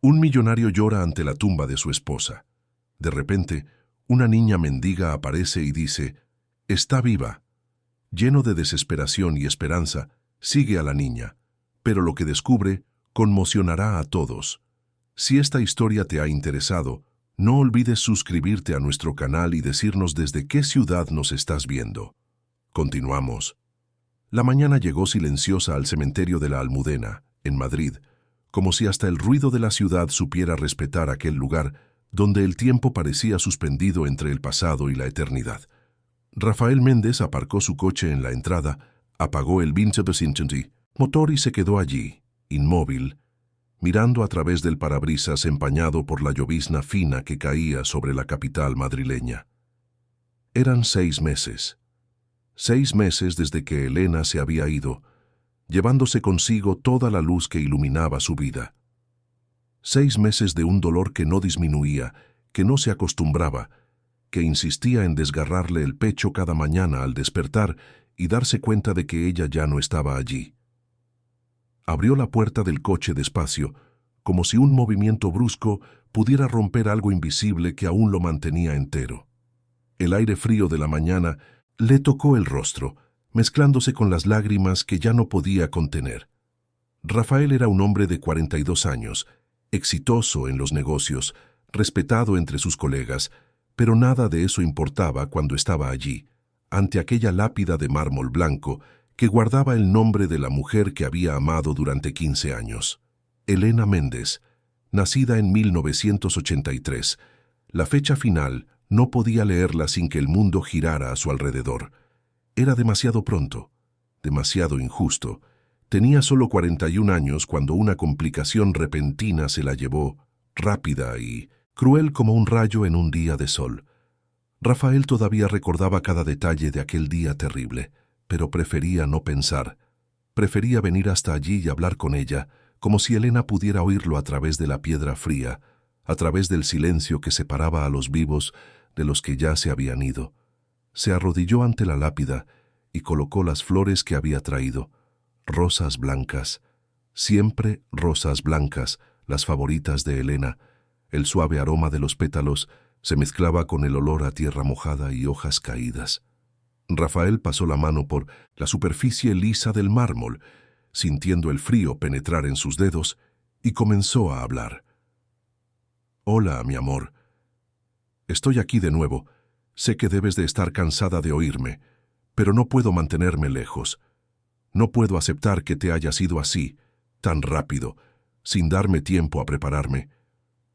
Un millonario llora ante la tumba de su esposa. De repente, una niña mendiga aparece y dice, «Está viva». Lleno de desesperación y esperanza, sigue a la niña, pero lo que descubre conmocionará a todos. Si esta historia te ha interesado, no olvides suscribirte a nuestro canal y decirnos desde qué ciudad nos estás viendo. Continuamos. La mañana llegó silenciosa al cementerio de la Almudena, en Madrid, como si hasta el ruido de la ciudad supiera respetar aquel lugar donde el tiempo parecía suspendido entre el pasado y la eternidad. Rafael Méndez aparcó su coche en la entrada, apagó el motor y se quedó allí, inmóvil, mirando a través del parabrisas empañado por la llovizna fina que caía sobre la capital madrileña. Eran 6 meses. 6 meses desde que Elena se había ido, llevándose consigo toda la luz que iluminaba su vida. 6 meses de un dolor que no disminuía, que no se acostumbraba, que insistía en desgarrarle el pecho cada mañana al despertar y darse cuenta de que ella ya no estaba allí. Abrió la puerta del coche despacio, como si un movimiento brusco pudiera romper algo invisible que aún lo mantenía entero. El aire frío de la mañana le tocó el rostro, mezclándose con las lágrimas que ya no podía contener. Rafael era un hombre de 42 años, exitoso en los negocios, respetado entre sus colegas, pero nada de eso importaba cuando estaba allí, ante aquella lápida de mármol blanco que guardaba el nombre de la mujer que había amado durante 15 años. Elena Méndez, nacida en 1983. La fecha final no podía leerla sin que el mundo girara a su alrededor. Era demasiado pronto, demasiado injusto. Tenía solo 41 años cuando una complicación repentina se la llevó, rápida y cruel como un rayo en un día de sol. Rafael todavía recordaba cada detalle de aquel día terrible, pero prefería no pensar. Prefería venir hasta allí y hablar con ella, como si Elena pudiera oírlo a través de la piedra fría, a través del silencio que separaba a los vivos de los que ya se habían ido. Se arrodilló ante la lápida y colocó las flores que había traído, rosas blancas, siempre rosas blancas, las favoritas de Elena. El suave aroma de los pétalos se mezclaba con el olor a tierra mojada y hojas caídas. Rafael pasó la mano por la superficie lisa del mármol, sintiendo el frío penetrar en sus dedos, y comenzó a hablar. «Hola, mi amor. Estoy aquí de nuevo. Sé que debes de estar cansada de oírme, pero no puedo mantenerme lejos. No puedo aceptar que te hayas ido así, tan rápido, sin darme tiempo a prepararme.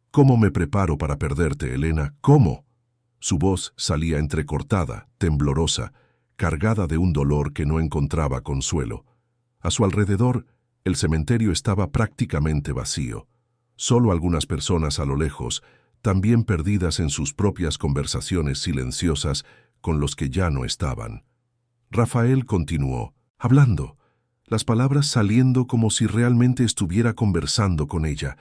¿Cómo me preparo para perderte, Elena? ¿Cómo?» Su voz salía entrecortada, temblorosa, cargada de un dolor que no encontraba consuelo. A su alrededor, el cementerio estaba prácticamente vacío. Solo algunas personas a lo lejos, también perdidas en sus propias conversaciones silenciosas con los que ya no estaban. Rafael continuó, hablando, las palabras saliendo como si realmente estuviera conversando con ella,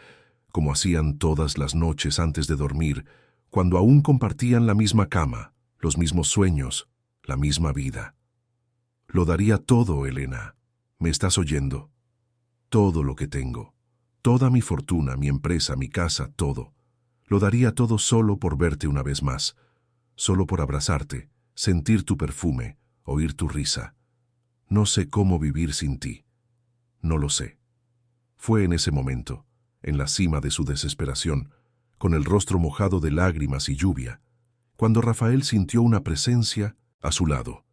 como hacían todas las noches antes de dormir, cuando aún compartían la misma cama, los mismos sueños, la misma vida. Lo daría todo, Elena. ¿Me estás oyendo? Todo lo que tengo, toda mi fortuna, mi empresa, mi casa, todo. Lo daría todo solo por verte una vez más, solo por abrazarte, sentir tu perfume, oír tu risa. No sé cómo vivir sin ti. No lo sé. Fue en ese momento, en la cima de su desesperación, con el rostro mojado de lágrimas y lluvia, cuando Rafael sintió una presencia a su lado.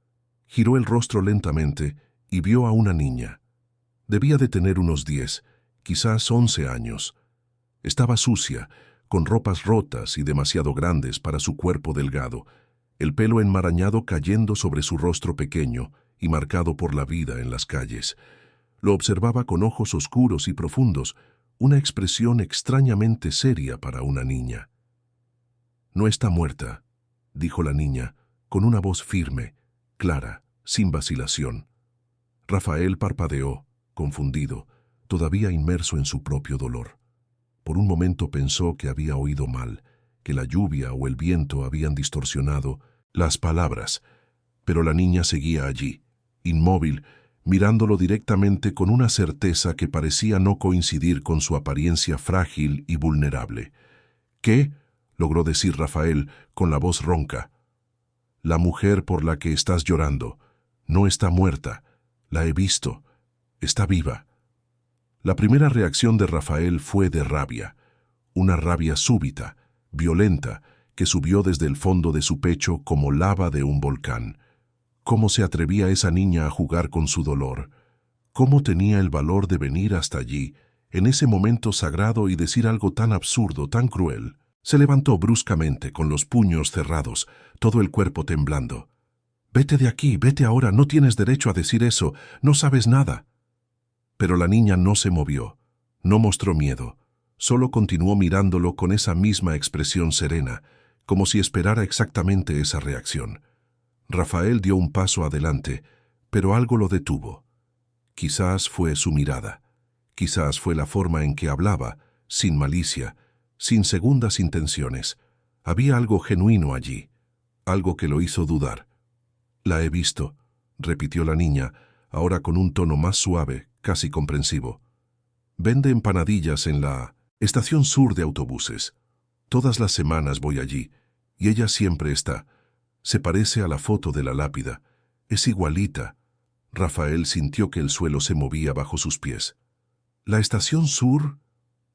Giró el rostro lentamente y vio a una niña. Debía de tener unos 10, quizás 11 años. Estaba sucia, con ropas rotas y demasiado grandes para su cuerpo delgado, el pelo enmarañado cayendo sobre su rostro pequeño y marcado por la vida en las calles. Lo observaba con ojos oscuros y profundos, una expresión extrañamente seria para una niña. «No está muerta», dijo la niña, con una voz firme, clara, sin vacilación. Rafael parpadeó, confundido, todavía inmerso en su propio dolor. Por un momento pensó que había oído mal, que la lluvia o el viento habían distorsionado las palabras, pero la niña seguía allí, inmóvil, mirándolo directamente con una certeza que parecía no coincidir con su apariencia frágil y vulnerable. «¿Qué?», logró decir Rafael con la voz ronca. «La mujer por la que estás llorando no está muerta. La he visto. Está viva». La primera reacción de Rafael fue de rabia, una rabia súbita, violenta, que subió desde el fondo de su pecho como lava de un volcán. ¿Cómo se atrevía esa niña a jugar con su dolor? ¿Cómo tenía el valor de venir hasta allí, en ese momento sagrado, y decir algo tan absurdo, tan cruel? Se levantó bruscamente, con los puños cerrados, todo el cuerpo temblando. «Vete de aquí, vete ahora, no tienes derecho a decir eso, no sabes nada». Pero la niña no se movió, no mostró miedo, solo continuó mirándolo con esa misma expresión serena, como si esperara exactamente esa reacción. Rafael dio un paso adelante, pero algo lo detuvo. Quizás fue su mirada, quizás fue la forma en que hablaba, sin malicia, sin segundas intenciones. Había algo genuino allí, algo que lo hizo dudar. «La he visto», repitió la niña, ahora con un tono más suave, casi comprensivo. «Vende empanadillas en la estación sur de autobuses. Todas las semanas voy allí, y ella siempre está. Se parece a la foto de la lápida. Es igualita». Rafael sintió que el suelo se movía bajo sus pies. «¿La estación sur?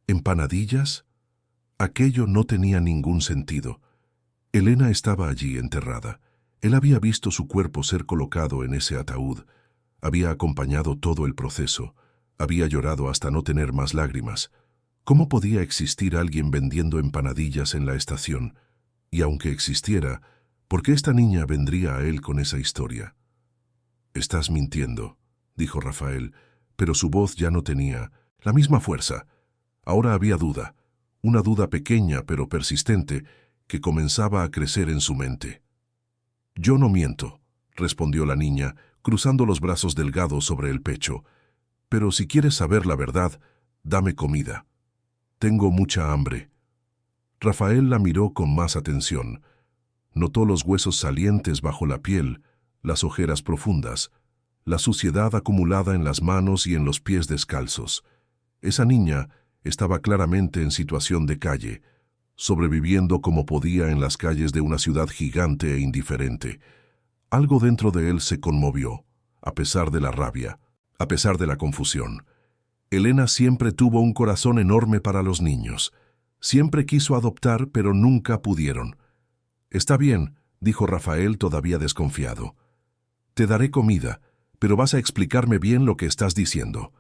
¿Empanadillas?». Aquello no tenía ningún sentido. Elena estaba allí enterrada. Él había visto su cuerpo ser colocado en ese ataúd. Había acompañado todo el proceso. Había llorado hasta no tener más lágrimas. ¿Cómo podía existir alguien vendiendo empanadillas en la estación? Y aunque existiera, ¿por qué esta niña vendría a él con esa historia? «Estás mintiendo», dijo Rafael, pero su voz ya no tenía la misma fuerza. Ahora había duda, una duda pequeña pero persistente, que comenzaba a crecer en su mente. «Yo no miento», respondió la niña, cruzando los brazos delgados sobre el pecho. «Pero si quieres saber la verdad, dame comida. Tengo mucha hambre». Rafael la miró con más atención. Notó los huesos salientes bajo la piel, las ojeras profundas, la suciedad acumulada en las manos y en los pies descalzos. Esa niña estaba claramente en situación de calle, sobreviviendo como podía en las calles de una ciudad gigante e indiferente. Algo dentro de él se conmovió, a pesar de la rabia, a pesar de la confusión. Elena siempre tuvo un corazón enorme para los niños. Siempre quiso adoptar, pero nunca pudieron. «Está bien», dijo Rafael todavía desconfiado. «Te daré comida, pero vas a explicarme bien lo que estás diciendo».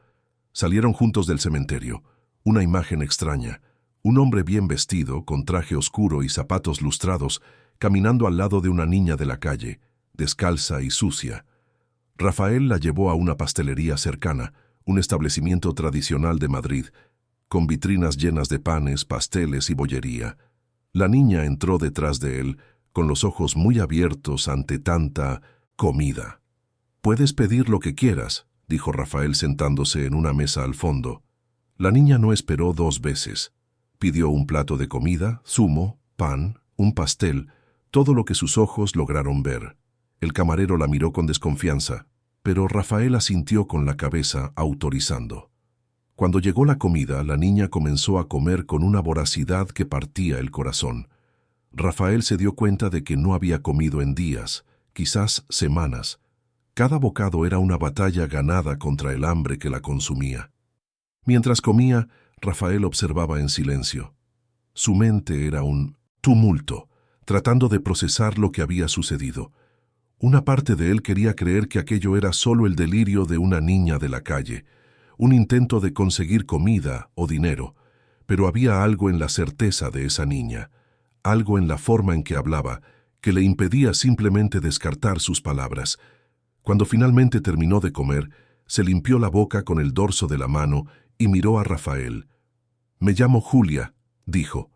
Salieron juntos del cementerio. Una imagen extraña. Un hombre bien vestido, con traje oscuro y zapatos lustrados, caminando al lado de una niña de la calle, descalza y sucia. Rafael la llevó a una pastelería cercana, un establecimiento tradicional de Madrid, con vitrinas llenas de panes, pasteles y bollería. La niña entró detrás de él, con los ojos muy abiertos ante tanta comida. «Puedes pedir lo que quieras», dijo Rafael sentándose en una mesa al fondo. La niña no esperó 2 veces. Pidió un plato de comida, zumo, pan, un pastel, todo lo que sus ojos lograron ver. El camarero la miró con desconfianza, pero Rafael asintió con la cabeza, autorizando. Cuando llegó la comida, la niña comenzó a comer con una voracidad que partía el corazón. Rafael se dio cuenta de que no había comido en días, quizás semanas. Cada bocado era una batalla ganada contra el hambre que la consumía. Mientras comía, Rafael observaba en silencio. Su mente era un tumulto, tratando de procesar lo que había sucedido. Una parte de él quería creer que aquello era solo el delirio de una niña de la calle, un intento de conseguir comida o dinero, pero había algo en la certeza de esa niña, algo en la forma en que hablaba, que le impedía simplemente descartar sus palabras. Cuando finalmente terminó de comer, se limpió la boca con el dorso de la mano y miró a Rafael. «Me llamo Julia», dijo.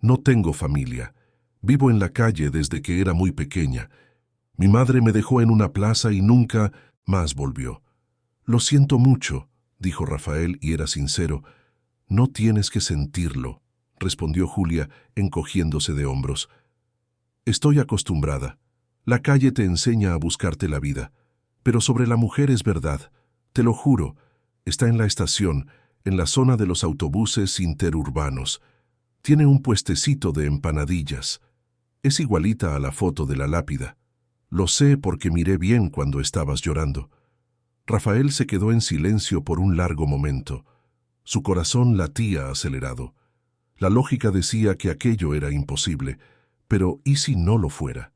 «No tengo familia. Vivo en la calle desde que era muy pequeña. Mi madre me dejó en una plaza y nunca más volvió». «Lo siento mucho», dijo Rafael, y era sincero. «No tienes que sentirlo», respondió Julia, encogiéndose de hombros. «Estoy acostumbrada. La calle te enseña a buscarte la vida. Pero sobre la mujer es verdad, Te lo juro, está en la estación, en la zona de los autobuses interurbanos. Tiene un puestecito de empanadillas. Es igualita a la foto de la lápida. Lo sé porque miré bien cuando estabas llorando». Rafael se quedó en silencio por un largo momento. Su corazón latía acelerado. La lógica decía que aquello era imposible, pero ¿y si no lo fuera?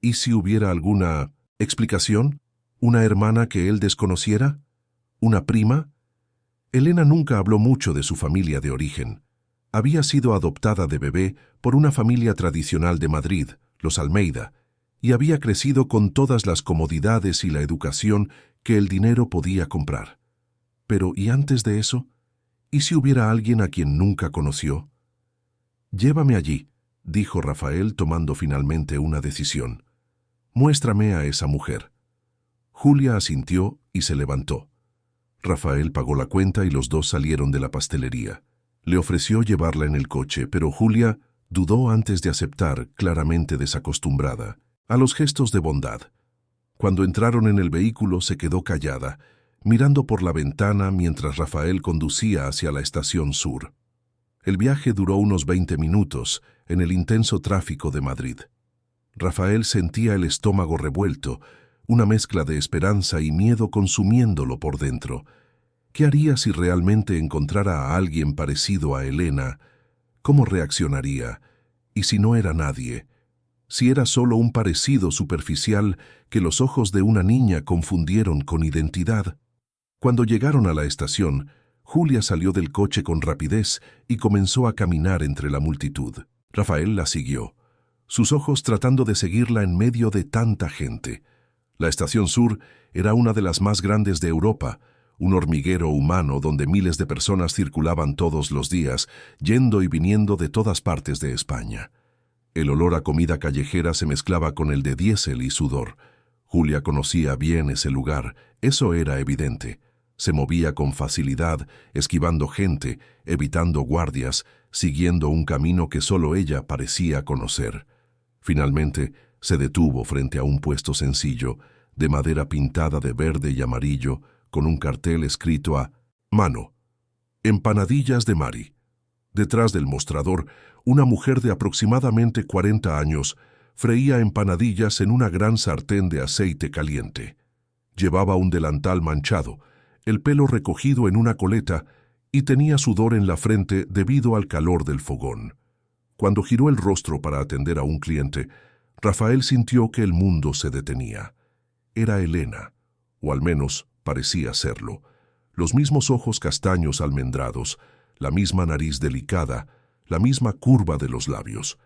¿Y si hubiera alguna explicación? ¿Una hermana que él desconociera? ¿Una prima? Elena nunca habló mucho de su familia de origen. Había sido adoptada de bebé por una familia tradicional de Madrid, los Almeida, y había crecido con todas las comodidades y la educación que el dinero podía comprar. Pero, ¿y antes de eso? ¿Y si hubiera alguien a quien nunca conoció? «Llévame allí», dijo Rafael tomando finalmente una decisión. «Muéstrame a esa mujer». Julia asintió y se levantó. Rafael pagó la cuenta y los dos salieron de la pastelería. Le ofreció llevarla en el coche, pero Julia dudó antes de aceptar, claramente desacostumbrada a los gestos de bondad. Cuando entraron en el vehículo se quedó callada, mirando por la ventana mientras Rafael conducía hacia la estación sur. El viaje duró unos 20 minutos en el intenso tráfico de Madrid. Rafael sentía el estómago revuelto, una mezcla de esperanza y miedo consumiéndolo por dentro. ¿Qué haría si realmente encontrara a alguien parecido a Elena? ¿Cómo reaccionaría? ¿Y si no era nadie? Si era solo un parecido superficial que los ojos de una niña confundieron con identidad. Cuando llegaron a la estación, Julia salió del coche con rapidez y comenzó a caminar entre la multitud. Rafael la siguió, sus ojos tratando de seguirla en medio de tanta gente. La estación sur era una de las más grandes de Europa, un hormiguero humano donde miles de personas circulaban todos los días, yendo y viniendo de todas partes de España. El olor a comida callejera se mezclaba con el de diésel y sudor. Julia conocía bien ese lugar, eso era evidente. Se movía con facilidad, esquivando gente, evitando guardias, siguiendo un camino que solo ella parecía conocer. Finalmente, se detuvo frente a un puesto sencillo, de madera pintada de verde y amarillo, con un cartel escrito a mano: «Empanadillas de Mari». Detrás del mostrador, una mujer de aproximadamente 40 años freía empanadillas en una gran sartén de aceite caliente. Llevaba un delantal manchado, el pelo recogido en una coleta y tenía sudor en la frente debido al calor del fogón. Cuando giró el rostro para atender a un cliente, Rafael sintió que el mundo se detenía. Era Elena, o al menos parecía serlo. Los mismos ojos castaños almendrados, la misma nariz delicada, la misma curva de los labios.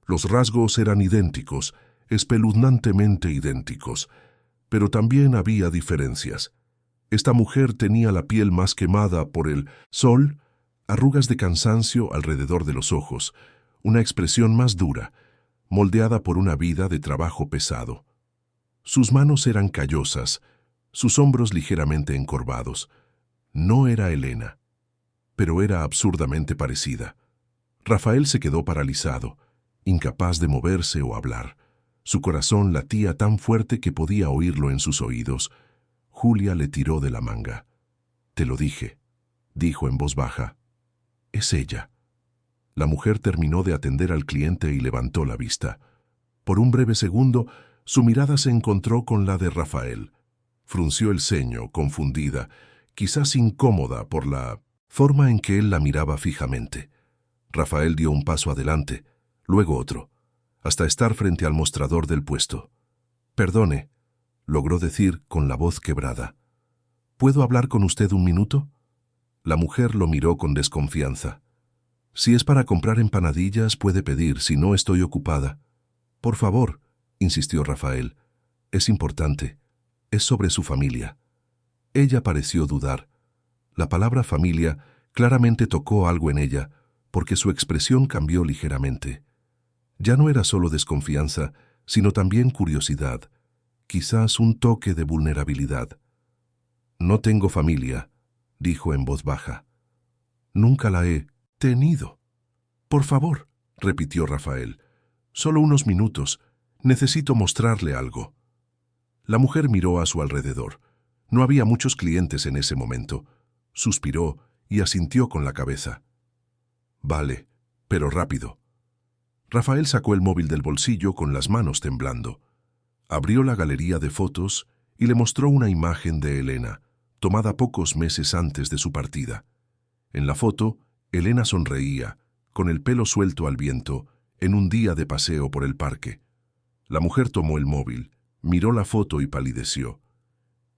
Los rasgos eran idénticos, espeluznantemente idénticos, pero también había diferencias. Esta mujer tenía la piel más quemada por el sol, arrugas de cansancio alrededor de los ojos, una expresión más dura, moldeada por una vida de trabajo pesado. Sus manos eran callosas, sus hombros ligeramente encorvados. No era Elena, pero era absurdamente parecida. Rafael se quedó paralizado, incapaz de moverse o hablar. Su corazón latía tan fuerte que podía oírlo en sus oídos. Julia le tiró de la manga. «Te lo dije», dijo en voz baja. «Es ella». La mujer terminó de atender al cliente y levantó la vista. Por un breve segundo, su mirada se encontró con la de Rafael. Frunció el ceño, confundida, quizás incómoda por la forma en que él la miraba fijamente. Rafael dio un paso adelante, luego otro, hasta estar frente al mostrador del puesto. «Perdone», logró decir con la voz quebrada. «¿Puedo hablar con usted un minuto?» La mujer lo miró con desconfianza. «Si es para comprar empanadillas, puede pedir, si no estoy ocupada». «Por favor», insistió Rafael. «Es importante. Es sobre su familia». Ella pareció dudar. La palabra familia claramente tocó algo en ella, porque su expresión cambió ligeramente. Ya no era solo desconfianza, sino también curiosidad, quizás un toque de vulnerabilidad. «No tengo familia», dijo en voz baja. «Nunca la he tenido». «Por favor», repitió Rafael. «Solo unos minutos. Necesito mostrarle algo». La mujer miró a su alrededor. No había muchos clientes en ese momento. Suspiró y asintió con la cabeza. Vale, pero rápido. Rafael sacó el móvil del bolsillo con las manos temblando. Abrió la galería de fotos y le mostró una imagen de Elena, tomada pocos meses antes de su partida. En la foto, Elena sonreía, con el pelo suelto al viento, en un día de paseo por el parque. La mujer tomó el móvil, miró la foto y palideció.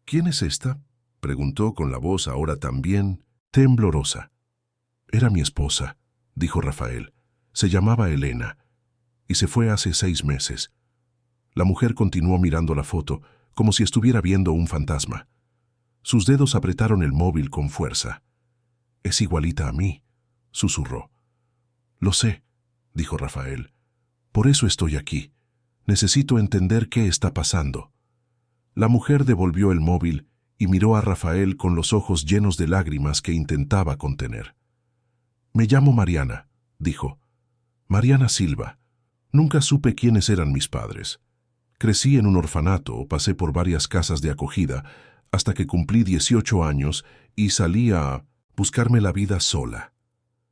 ¿Quién es esta?, preguntó con la voz ahora también temblorosa. Era mi esposa, dijo Rafael. Se llamaba Elena, y se fue hace 6 meses. La mujer continuó mirando la foto, como si estuviera viendo un fantasma. Sus dedos apretaron el móvil con fuerza. Es igualita a mí, susurró. Lo sé, dijo Rafael. Por eso estoy aquí. Necesito entender qué está pasando. La mujer devolvió el móvil y miró a Rafael con los ojos llenos de lágrimas que intentaba contener. Me llamo Mariana, dijo. Mariana Silva. Nunca supe quiénes eran mis padres. Crecí en un orfanato, pasé por varias casas de acogida, hasta que cumplí 18 años y salí a buscarme la vida sola.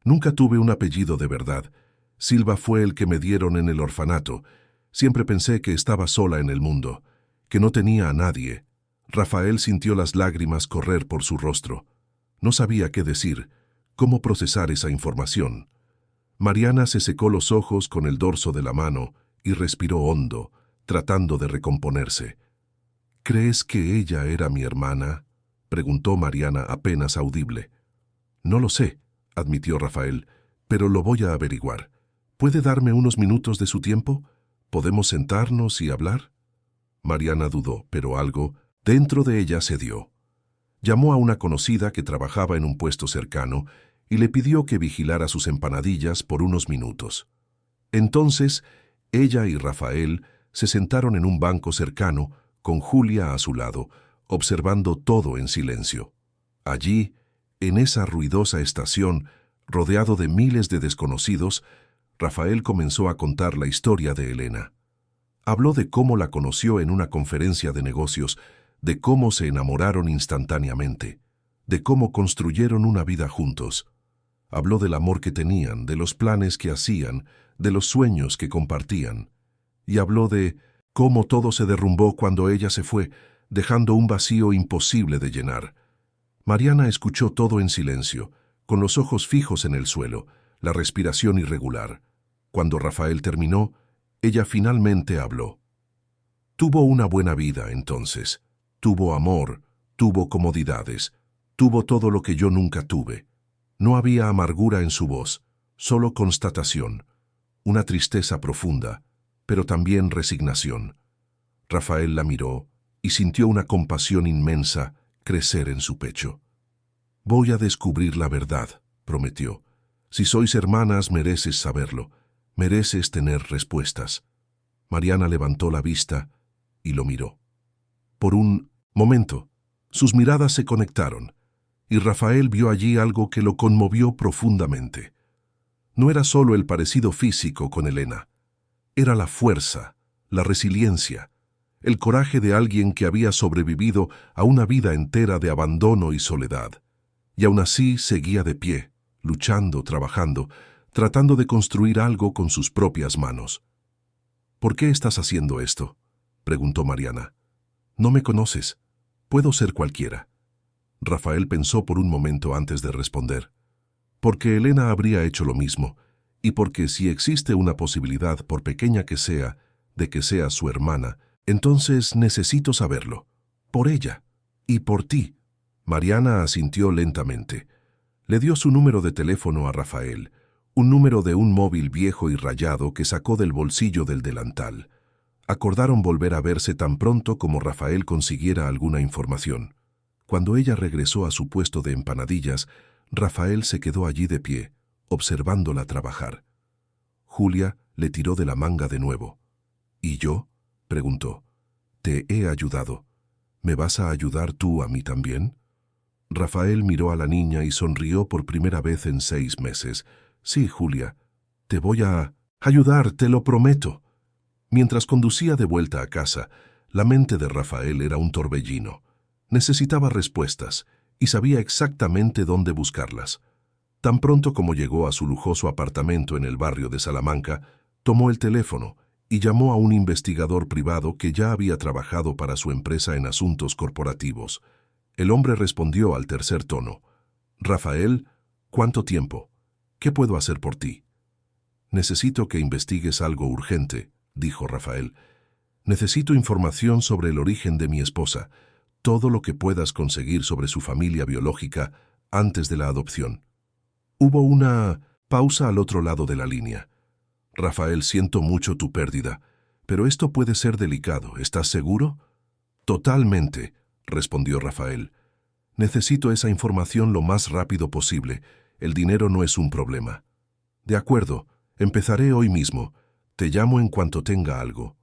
Nunca tuve un apellido de verdad. Silva fue el que me dieron en el orfanato. Siempre pensé que estaba sola en el mundo, que no tenía a nadie. Rafael sintió las lágrimas correr por su rostro. No sabía qué decir, cómo procesar esa información. Mariana se secó los ojos con el dorso de la mano y respiró hondo, tratando de recomponerse. ¿Crees que ella era mi hermana?, preguntó Mariana apenas audible. No lo sé, admitió Rafael, pero lo voy a averiguar. ¿Puede darme unos minutos de su tiempo? ¿Podemos sentarnos y hablar? Mariana dudó, pero algo dentro de ella cedió. Llamó a una conocida que trabajaba en un puesto cercano y le pidió que vigilara sus empanadillas por unos minutos. Entonces, ella y Rafael se sentaron en un banco cercano, con Julia a su lado, observando todo en silencio. Allí, en esa ruidosa estación, rodeado de miles de desconocidos, Rafael comenzó a contar la historia de Elena. Habló de cómo la conoció en una conferencia de negocios, de cómo se enamoraron instantáneamente, de cómo construyeron una vida juntos. Habló del amor que tenían, de los planes que hacían, de los sueños que compartían. Y habló de cómo todo se derrumbó cuando ella se fue, dejando un vacío imposible de llenar. Mariana escuchó todo en silencio, con los ojos fijos en el suelo, la respiración irregular. Cuando Rafael terminó, ella finalmente habló. Tuvo una buena vida entonces. Tuvo amor, tuvo comodidades, tuvo todo lo que yo nunca tuve. No había amargura en su voz, solo constatación, una tristeza profunda, pero también resignación. Rafael la miró y sintió una compasión inmensa crecer en su pecho. Voy a descubrir la verdad, prometió. Si sois hermanas, mereces saberlo, mereces tener respuestas. Mariana levantó la vista y lo miró. Por un momento, sus miradas se conectaron, y Rafael vio allí algo que lo conmovió profundamente. No era solo el parecido físico con Elena, era la fuerza, la resiliencia, el coraje de alguien que había sobrevivido a una vida entera de abandono y soledad, y aún así seguía de pie, luchando, trabajando, tratando de construir algo con sus propias manos. ¿Por qué estás haciendo esto?, preguntó Mariana. No me conoces. Puedo ser cualquiera. Rafael pensó por un momento antes de responder. Porque Elena habría hecho lo mismo, y porque si existe una posibilidad, por pequeña que sea, de que sea su hermana, entonces necesito saberlo. Por ella. Y por ti. Mariana asintió lentamente. Le dio su número de teléfono a Rafael, un número de un móvil viejo y rayado que sacó del bolsillo del delantal. Acordaron volver a verse tan pronto como Rafael consiguiera alguna información. Cuando ella regresó a su puesto de empanadillas, Rafael se quedó allí de pie, observándola trabajar. Julia le tiró de la manga de nuevo. ¿Y yo?, preguntó. Te he ayudado. ¿Me vas a ayudar tú a mí también? Rafael miró a la niña y sonrió por primera vez en 6 meses. Sí, Julia, te voy a ayudar, te lo prometo. Mientras conducía de vuelta a casa, la mente de Rafael era un torbellino. Necesitaba respuestas y sabía exactamente dónde buscarlas. Tan pronto como llegó a su lujoso apartamento en el barrio de Salamanca, tomó el teléfono y llamó a un investigador privado que ya había trabajado para su empresa en asuntos corporativos. El hombre respondió al tercer tono. «Rafael, ¿cuánto tiempo? ¿Qué puedo hacer por ti?» «Necesito que investigues algo urgente», dijo Rafael. «Necesito información sobre el origen de mi esposa, todo lo que puedas conseguir sobre su familia biológica antes de la adopción». Hubo una pausa al otro lado de la línea. «Rafael, siento mucho tu pérdida, pero esto puede ser delicado. ¿Estás seguro?» «Totalmente», respondió Rafael. «Necesito esa información lo más rápido posible. El dinero no es un problema». «De acuerdo, empezaré hoy mismo. Te llamo en cuanto tenga algo».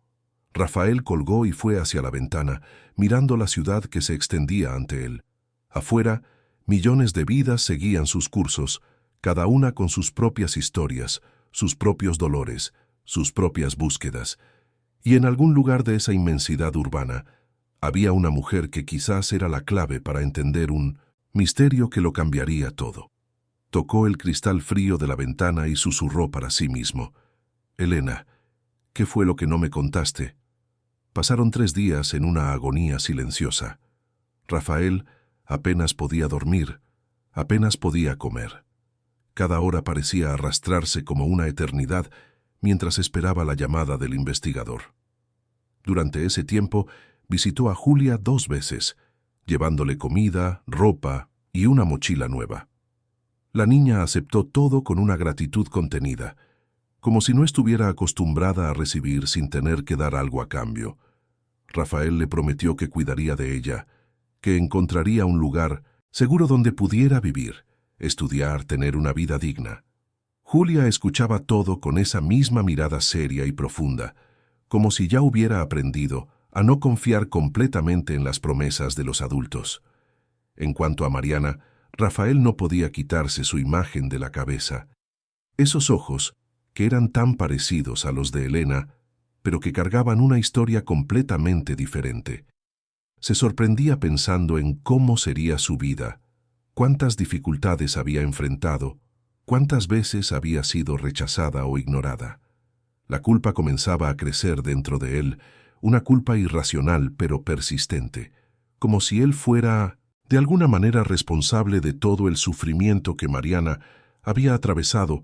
Rafael colgó y fue hacia la ventana, mirando la ciudad que se extendía ante él. Afuera, millones de vidas seguían sus cursos, cada una con sus propias historias, sus propios dolores, sus propias búsquedas. Y en algún lugar de esa inmensidad urbana, había una mujer que quizás era la clave para entender un misterio que lo cambiaría todo. Tocó el cristal frío de la ventana y susurró para sí mismo. «Elena, ¿qué fue lo que no me contaste?» Pasaron 3 días en una agonía silenciosa. Rafael apenas podía dormir, apenas podía comer. Cada hora parecía arrastrarse como una eternidad mientras esperaba la llamada del investigador. Durante ese tiempo, visitó a Julia 2 veces, llevándole comida, ropa y una mochila nueva. La niña aceptó todo con una gratitud contenida, como si no estuviera acostumbrada a recibir sin tener que dar algo a cambio. Rafael le prometió que cuidaría de ella, que encontraría un lugar seguro donde pudiera vivir, estudiar, tener una vida digna. Julia escuchaba todo con esa misma mirada seria y profunda, como si ya hubiera aprendido a no confiar completamente en las promesas de los adultos. En cuanto a Mariana, Rafael no podía quitarse su imagen de la cabeza. Esos ojos, que eran tan parecidos a los de Elena, pero que cargaban una historia completamente diferente. Se sorprendía pensando en cómo sería su vida, cuántas dificultades había enfrentado, cuántas veces había sido rechazada o ignorada. La culpa comenzaba a crecer dentro de él, una culpa irracional pero persistente, como si él fuera, de alguna manera, responsable de todo el sufrimiento que Mariana había atravesado,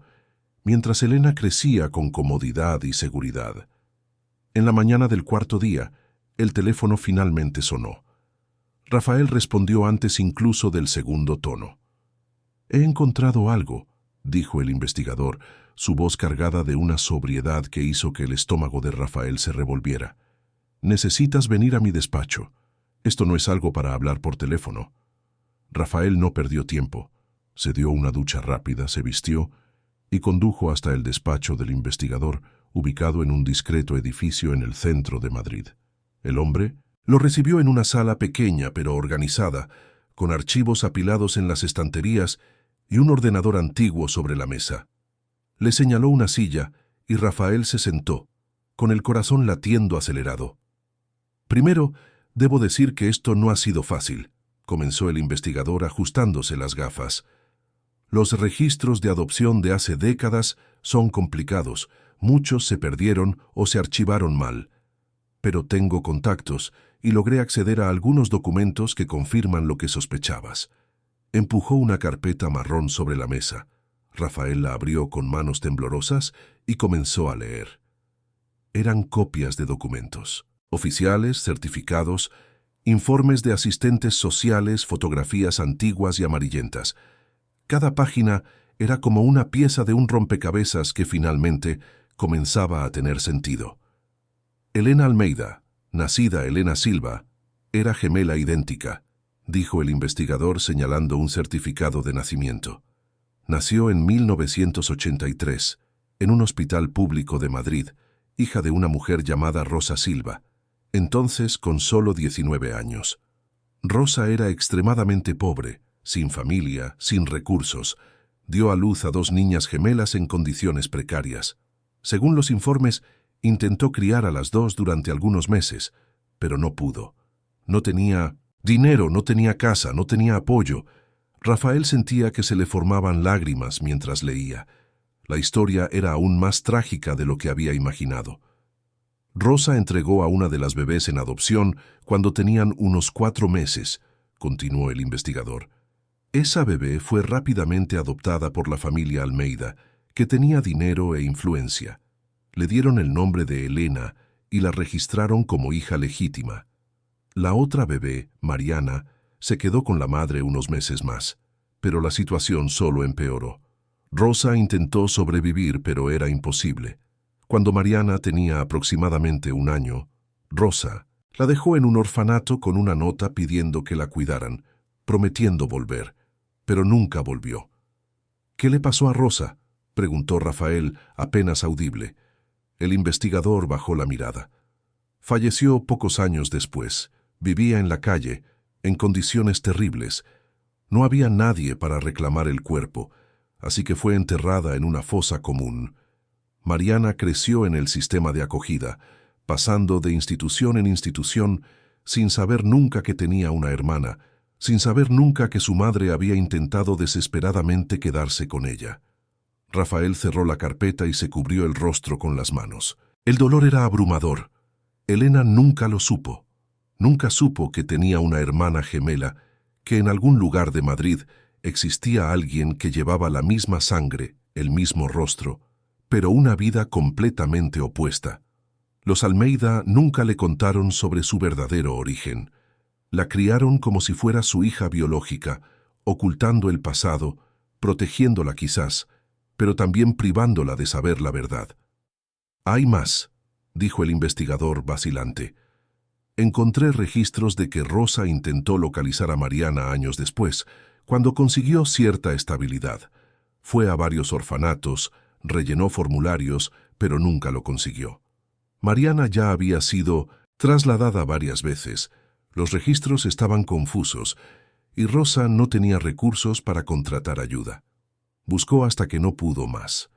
mientras Elena crecía con comodidad y seguridad. En la mañana del 4.º día, el teléfono finalmente sonó. Rafael respondió antes incluso del 2.º tono. «He encontrado algo», dijo el investigador, su voz cargada de una sobriedad que hizo que el estómago de Rafael se revolviera. «Necesitas venir a mi despacho. Esto no es algo para hablar por teléfono». Rafael no perdió tiempo. Se dio una ducha rápida, se vistió y condujo hasta el despacho del investigador, ubicado en un discreto edificio en el centro de Madrid. El hombre lo recibió en una sala pequeña pero organizada, con archivos apilados en las estanterías y un ordenador antiguo sobre la mesa. Le señaló una silla y Rafael se sentó, con el corazón latiendo acelerado. «Primero, debo decir que esto no ha sido fácil», comenzó el investigador ajustándose las gafas. «Los registros de adopción de hace décadas son complicados, muchos se perdieron o se archivaron mal. Pero tengo contactos y logré acceder a algunos documentos que confirman lo que sospechabas». Empujó una carpeta marrón sobre la mesa. Rafael la abrió con manos temblorosas y comenzó a leer. Eran copias de documentos, oficiales, certificados, informes de asistentes sociales, fotografías antiguas y amarillentas. Cada página era como una pieza de un rompecabezas que finalmente comenzaba a tener sentido. Elena Almeida, nacida Elena Silva, era gemela idéntica, dijo el investigador señalando un certificado de nacimiento. Nació en 1983, en un hospital público de Madrid, hija de una mujer llamada Rosa Silva, entonces con solo 19 años. Rosa era extremadamente pobre, sin familia, sin recursos. Dio a luz a 2 niñas gemelas en condiciones precarias. Según los informes, intentó criar a las 2 durante algunos meses, pero no pudo. No tenía Dinero, no tenía casa, no tenía apoyo. Rafael sentía que se le formaban lágrimas mientras leía. La historia era aún más trágica de lo que había imaginado. Rosa entregó a una de las bebés en adopción cuando tenían unos 4 meses, continuó el investigador. Esa bebé fue rápidamente adoptada por la familia Almeida, que tenía dinero e influencia. Le dieron el nombre de Elena y la registraron como hija legítima. La otra bebé, Mariana, se quedó con la madre unos meses más, pero la situación solo empeoró. Rosa intentó sobrevivir, pero era imposible. Cuando Mariana tenía aproximadamente 1 año, Rosa la dejó en un orfanato con una nota pidiendo que la cuidaran, prometiendo volver, pero nunca volvió. ¿Qué le pasó a Rosa?, preguntó Rafael, apenas audible. El investigador bajó la mirada. Falleció pocos años después. Vivía en la calle, en condiciones terribles. No había nadie para reclamar el cuerpo, así que fue enterrada en una fosa común. Mariana creció en el sistema de acogida, pasando de institución en institución, sin saber nunca que tenía una hermana, sin saber nunca que su madre había intentado desesperadamente quedarse con ella. Rafael cerró la carpeta y se cubrió el rostro con las manos. El dolor era abrumador. Elena nunca lo supo. Nunca supo que tenía una hermana gemela, que en algún lugar de Madrid existía alguien que llevaba la misma sangre, el mismo rostro, pero una vida completamente opuesta. Los Almeida nunca le contaron sobre su verdadero origen. La criaron como si fuera su hija biológica, ocultando el pasado, protegiéndola quizás, pero también privándola de saber la verdad. «Hay más», dijo el investigador vacilante. «Encontré registros de que Rosa intentó localizar a Mariana años después, cuando consiguió cierta estabilidad. Fue a varios orfanatos, rellenó formularios, pero nunca lo consiguió. Mariana ya había sido trasladada varias veces. Los registros estaban confusos y Rosa no tenía recursos para contratar ayuda. Buscó hasta que no pudo más,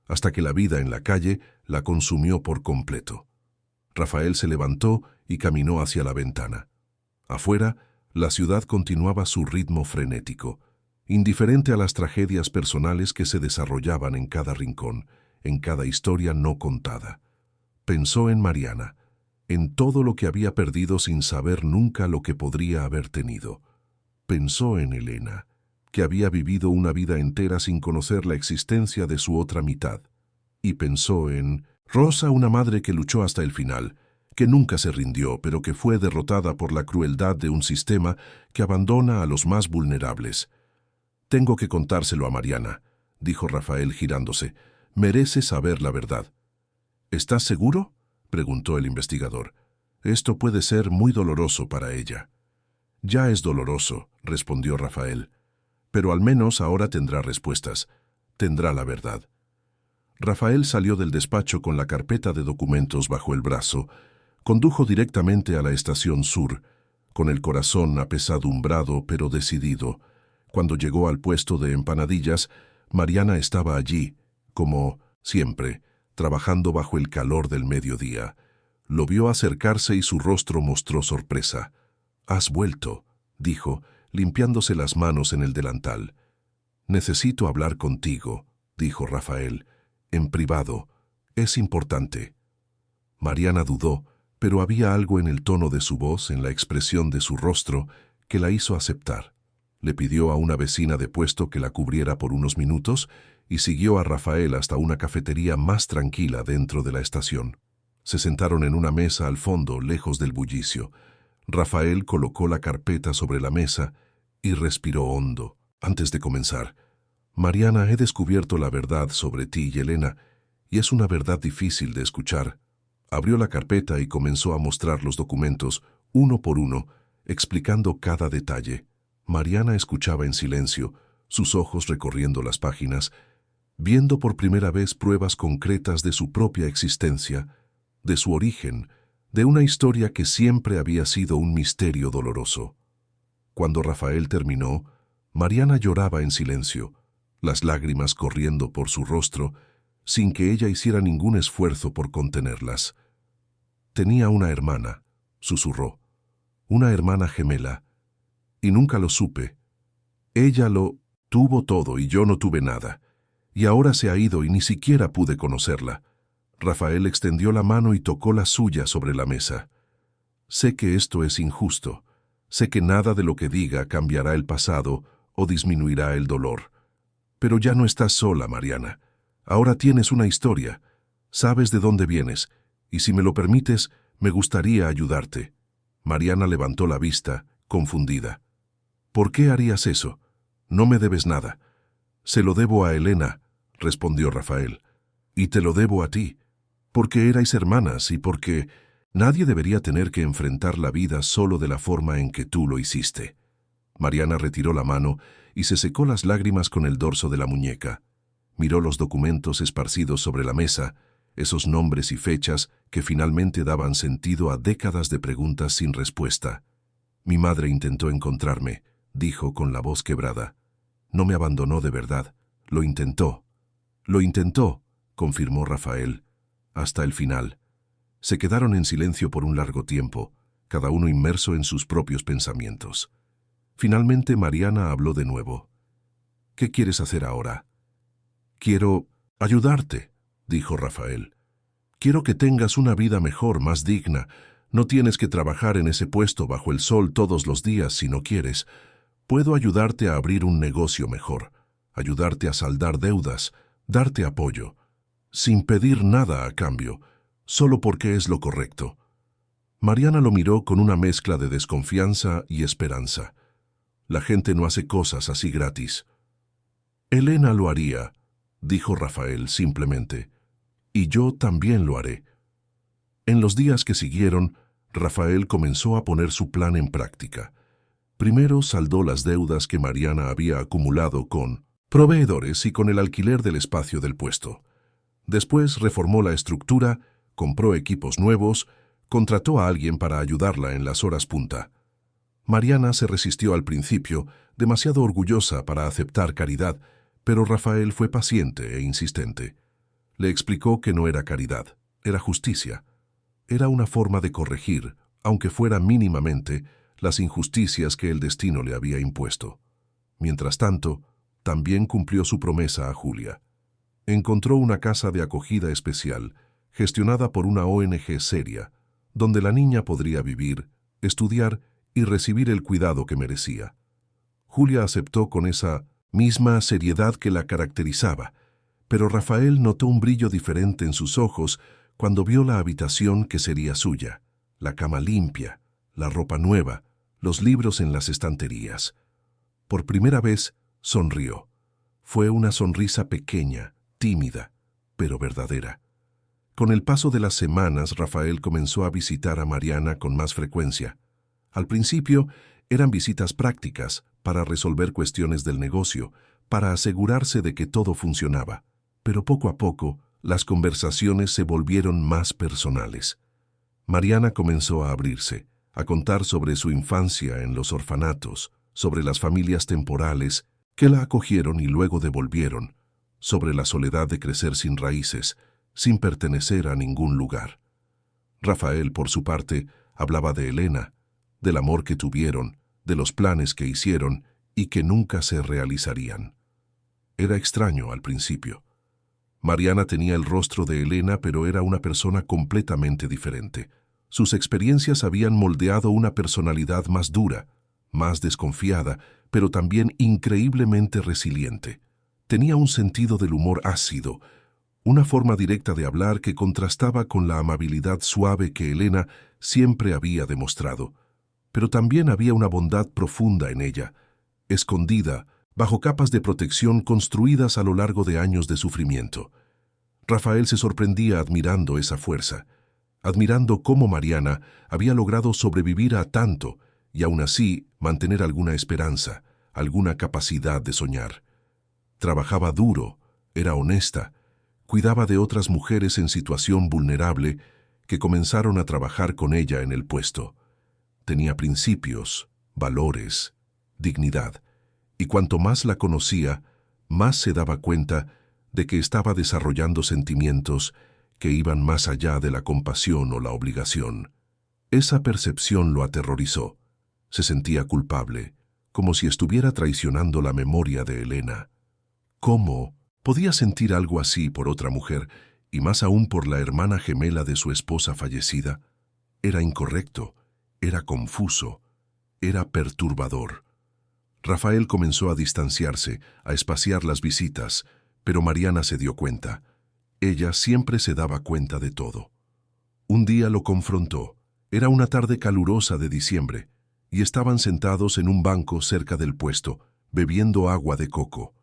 hasta que la vida en la calle la consumió por completo». Rafael se levantó y caminó hacia la ventana. Afuera, la ciudad continuaba su ritmo frenético, indiferente a las tragedias personales que se desarrollaban en cada rincón, en cada historia no contada. Pensó en Mariana, en todo lo que había perdido sin saber nunca lo que podría haber tenido. Pensó en Elena, que había vivido una vida entera sin conocer la existencia de su otra mitad. Y pensó en Rosa, una madre que luchó hasta el final, que nunca se rindió, pero que fue derrotada por la crueldad de un sistema que abandona a los más vulnerables. «Tengo que contárselo a Mariana», dijo Rafael girándose. «Merece saber la verdad». «¿Estás seguro?», preguntó el investigador. «Esto puede ser muy doloroso para ella». «Ya es doloroso», respondió Rafael. «Pero al menos ahora tendrá respuestas. Tendrá la verdad». Rafael salió del despacho con la carpeta de documentos bajo el brazo. Condujo directamente a la estación sur, con el corazón apesadumbrado pero decidido. Cuando llegó al puesto de empanadillas, Mariana estaba allí, como siempre, trabajando bajo el calor del mediodía. Lo vio acercarse y su rostro mostró sorpresa. «¿Has vuelto?», dijo, limpiándose las manos en el delantal. «Necesito hablar contigo», dijo Rafael. «En privado. Es importante». Mariana dudó, pero había algo en el tono de su voz, en la expresión de su rostro, que la hizo aceptar. Le pidió a una vecina de puesto que la cubriera por unos minutos y siguió a Rafael hasta una cafetería más tranquila dentro de la estación. Se sentaron en una mesa al fondo, lejos del bullicio. Rafael colocó la carpeta sobre la mesa y respiró hondo. Antes de comenzar, «Mariana, he descubierto la verdad sobre ti y Elena, y es una verdad difícil de escuchar». Abrió la carpeta y comenzó a mostrar los documentos, uno por uno, explicando cada detalle. Mariana escuchaba en silencio, sus ojos recorriendo las páginas, viendo por primera vez pruebas concretas de su propia existencia, de su origen, de una historia que siempre había sido un misterio doloroso. Cuando Rafael terminó, Mariana lloraba en silencio, las lágrimas corriendo por su rostro, sin que ella hiciera ningún esfuerzo por contenerlas. «Tenía una hermana», susurró. una hermana gemela. Y nunca lo supe. Ella lo tuvo todo y yo no tuve nada. Y ahora se ha ido y ni siquiera pude conocerla. Rafael extendió la mano y tocó la suya sobre la mesa. Sé que esto es injusto. Sé que nada de lo que diga cambiará el pasado o disminuirá el dolor. Pero ya no estás sola, Mariana. Ahora tienes una historia. Sabes de dónde vienes, y si me lo permites, me gustaría ayudarte. Mariana levantó la vista, confundida. ¿Por qué harías eso? No me debes nada. Se lo debo a Elena, respondió Rafael. Y te lo debo a ti, porque erais hermanas y porque nadie debería tener que enfrentar la vida solo de la forma en que tú lo hiciste. Mariana retiró la mano y se secó las lágrimas con el dorso de la muñeca. Miró los documentos esparcidos sobre la mesa, esos nombres y fechas que finalmente daban sentido a décadas de preguntas sin respuesta. Mi madre intentó encontrarme, dijo con la voz quebrada. No me abandonó de verdad. Lo intentó. Lo intentó, confirmó Rafael. Hasta el final. Se quedaron en silencio por un largo tiempo, cada uno inmerso en sus propios pensamientos. Finalmente Mariana habló de nuevo. ¿Qué quieres hacer ahora? Quiero ayudarte, dijo Rafael. Quiero que tengas una vida mejor, más digna. No tienes que trabajar en ese puesto bajo el sol todos los días si no quieres. Puedo ayudarte a abrir un negocio mejor, ayudarte a saldar deudas, darte apoyo, sin pedir nada a cambio, solo porque es lo correcto. Mariana lo miró con una mezcla de desconfianza y esperanza. La gente no hace cosas así gratis. Elena lo haría, dijo Rafael simplemente, y yo también lo haré. En los días que siguieron, Rafael comenzó a poner su plan en práctica. Primero saldó las deudas que Mariana había acumulado con proveedores y con el alquiler del espacio del puesto. Después reformó la estructura, compró equipos nuevos, contrató a alguien para ayudarla en las horas punta. Mariana se resistió al principio, demasiado orgullosa para aceptar caridad, pero Rafael fue paciente e insistente. Le explicó que no era caridad, era justicia. Era una forma de corregir, aunque fuera mínimamente, las injusticias que el destino le había impuesto. Mientras tanto, también cumplió su promesa a Julia. Encontró una casa de acogida especial, gestionada por una ONG seria, donde la niña podría vivir, estudiar y recibir el cuidado que merecía. Julia aceptó con esa misma seriedad que la caracterizaba, pero Rafael notó un brillo diferente en sus ojos cuando vio la habitación que sería suya, la cama limpia, la ropa nueva, los libros en las estanterías. Por primera vez, sonrió. Fue una sonrisa pequeña, tímida, pero verdadera. Con el paso de las semanas, Rafael comenzó a visitar a Mariana con más frecuencia. Al principio, eran visitas prácticas para resolver cuestiones del negocio, para asegurarse de que todo funcionaba. Pero poco a poco, las conversaciones se volvieron más personales. Mariana comenzó a abrirse, a contar sobre su infancia en los orfanatos, sobre las familias temporales que la acogieron y luego devolvieron, sobre la soledad de crecer sin raíces, sin pertenecer a ningún lugar. Rafael, por su parte, hablaba de Elena, del amor que tuvieron, de los planes que hicieron y que nunca se realizarían. Era extraño al principio. Mariana tenía el rostro de Elena, pero era una persona completamente diferente. Sus experiencias habían moldeado una personalidad más dura, más desconfiada, pero también increíblemente resiliente. Tenía un sentido del humor ácido, una forma directa de hablar que contrastaba con la amabilidad suave que Elena siempre había demostrado. Pero también había una bondad profunda en ella, escondida bajo capas de protección construidas a lo largo de años de sufrimiento. Rafael se sorprendía admirando esa fuerza, admirando cómo Mariana había logrado sobrevivir a tanto y aún así mantener alguna esperanza, alguna capacidad de soñar. Trabajaba duro, era honesta, cuidaba de otras mujeres en situación vulnerable que comenzaron a trabajar con ella en el puesto. Tenía principios, valores, dignidad, y cuanto más la conocía, más se daba cuenta de que estaba desarrollando sentimientos que iban más allá de la compasión o la obligación. Esa percepción lo aterrorizó. Se sentía culpable, como si estuviera traicionando la memoria de Elena. ¿Cómo podía sentir algo así por otra mujer, y más aún por la hermana gemela de su esposa fallecida? Era incorrecto, era confuso, era perturbador. Rafael comenzó a distanciarse, a espaciar las visitas, pero Mariana se dio cuenta. Ella siempre se daba cuenta de todo. Un día lo confrontó. Era una tarde calurosa de diciembre, y estaban sentados en un banco cerca del puesto, bebiendo agua de coco.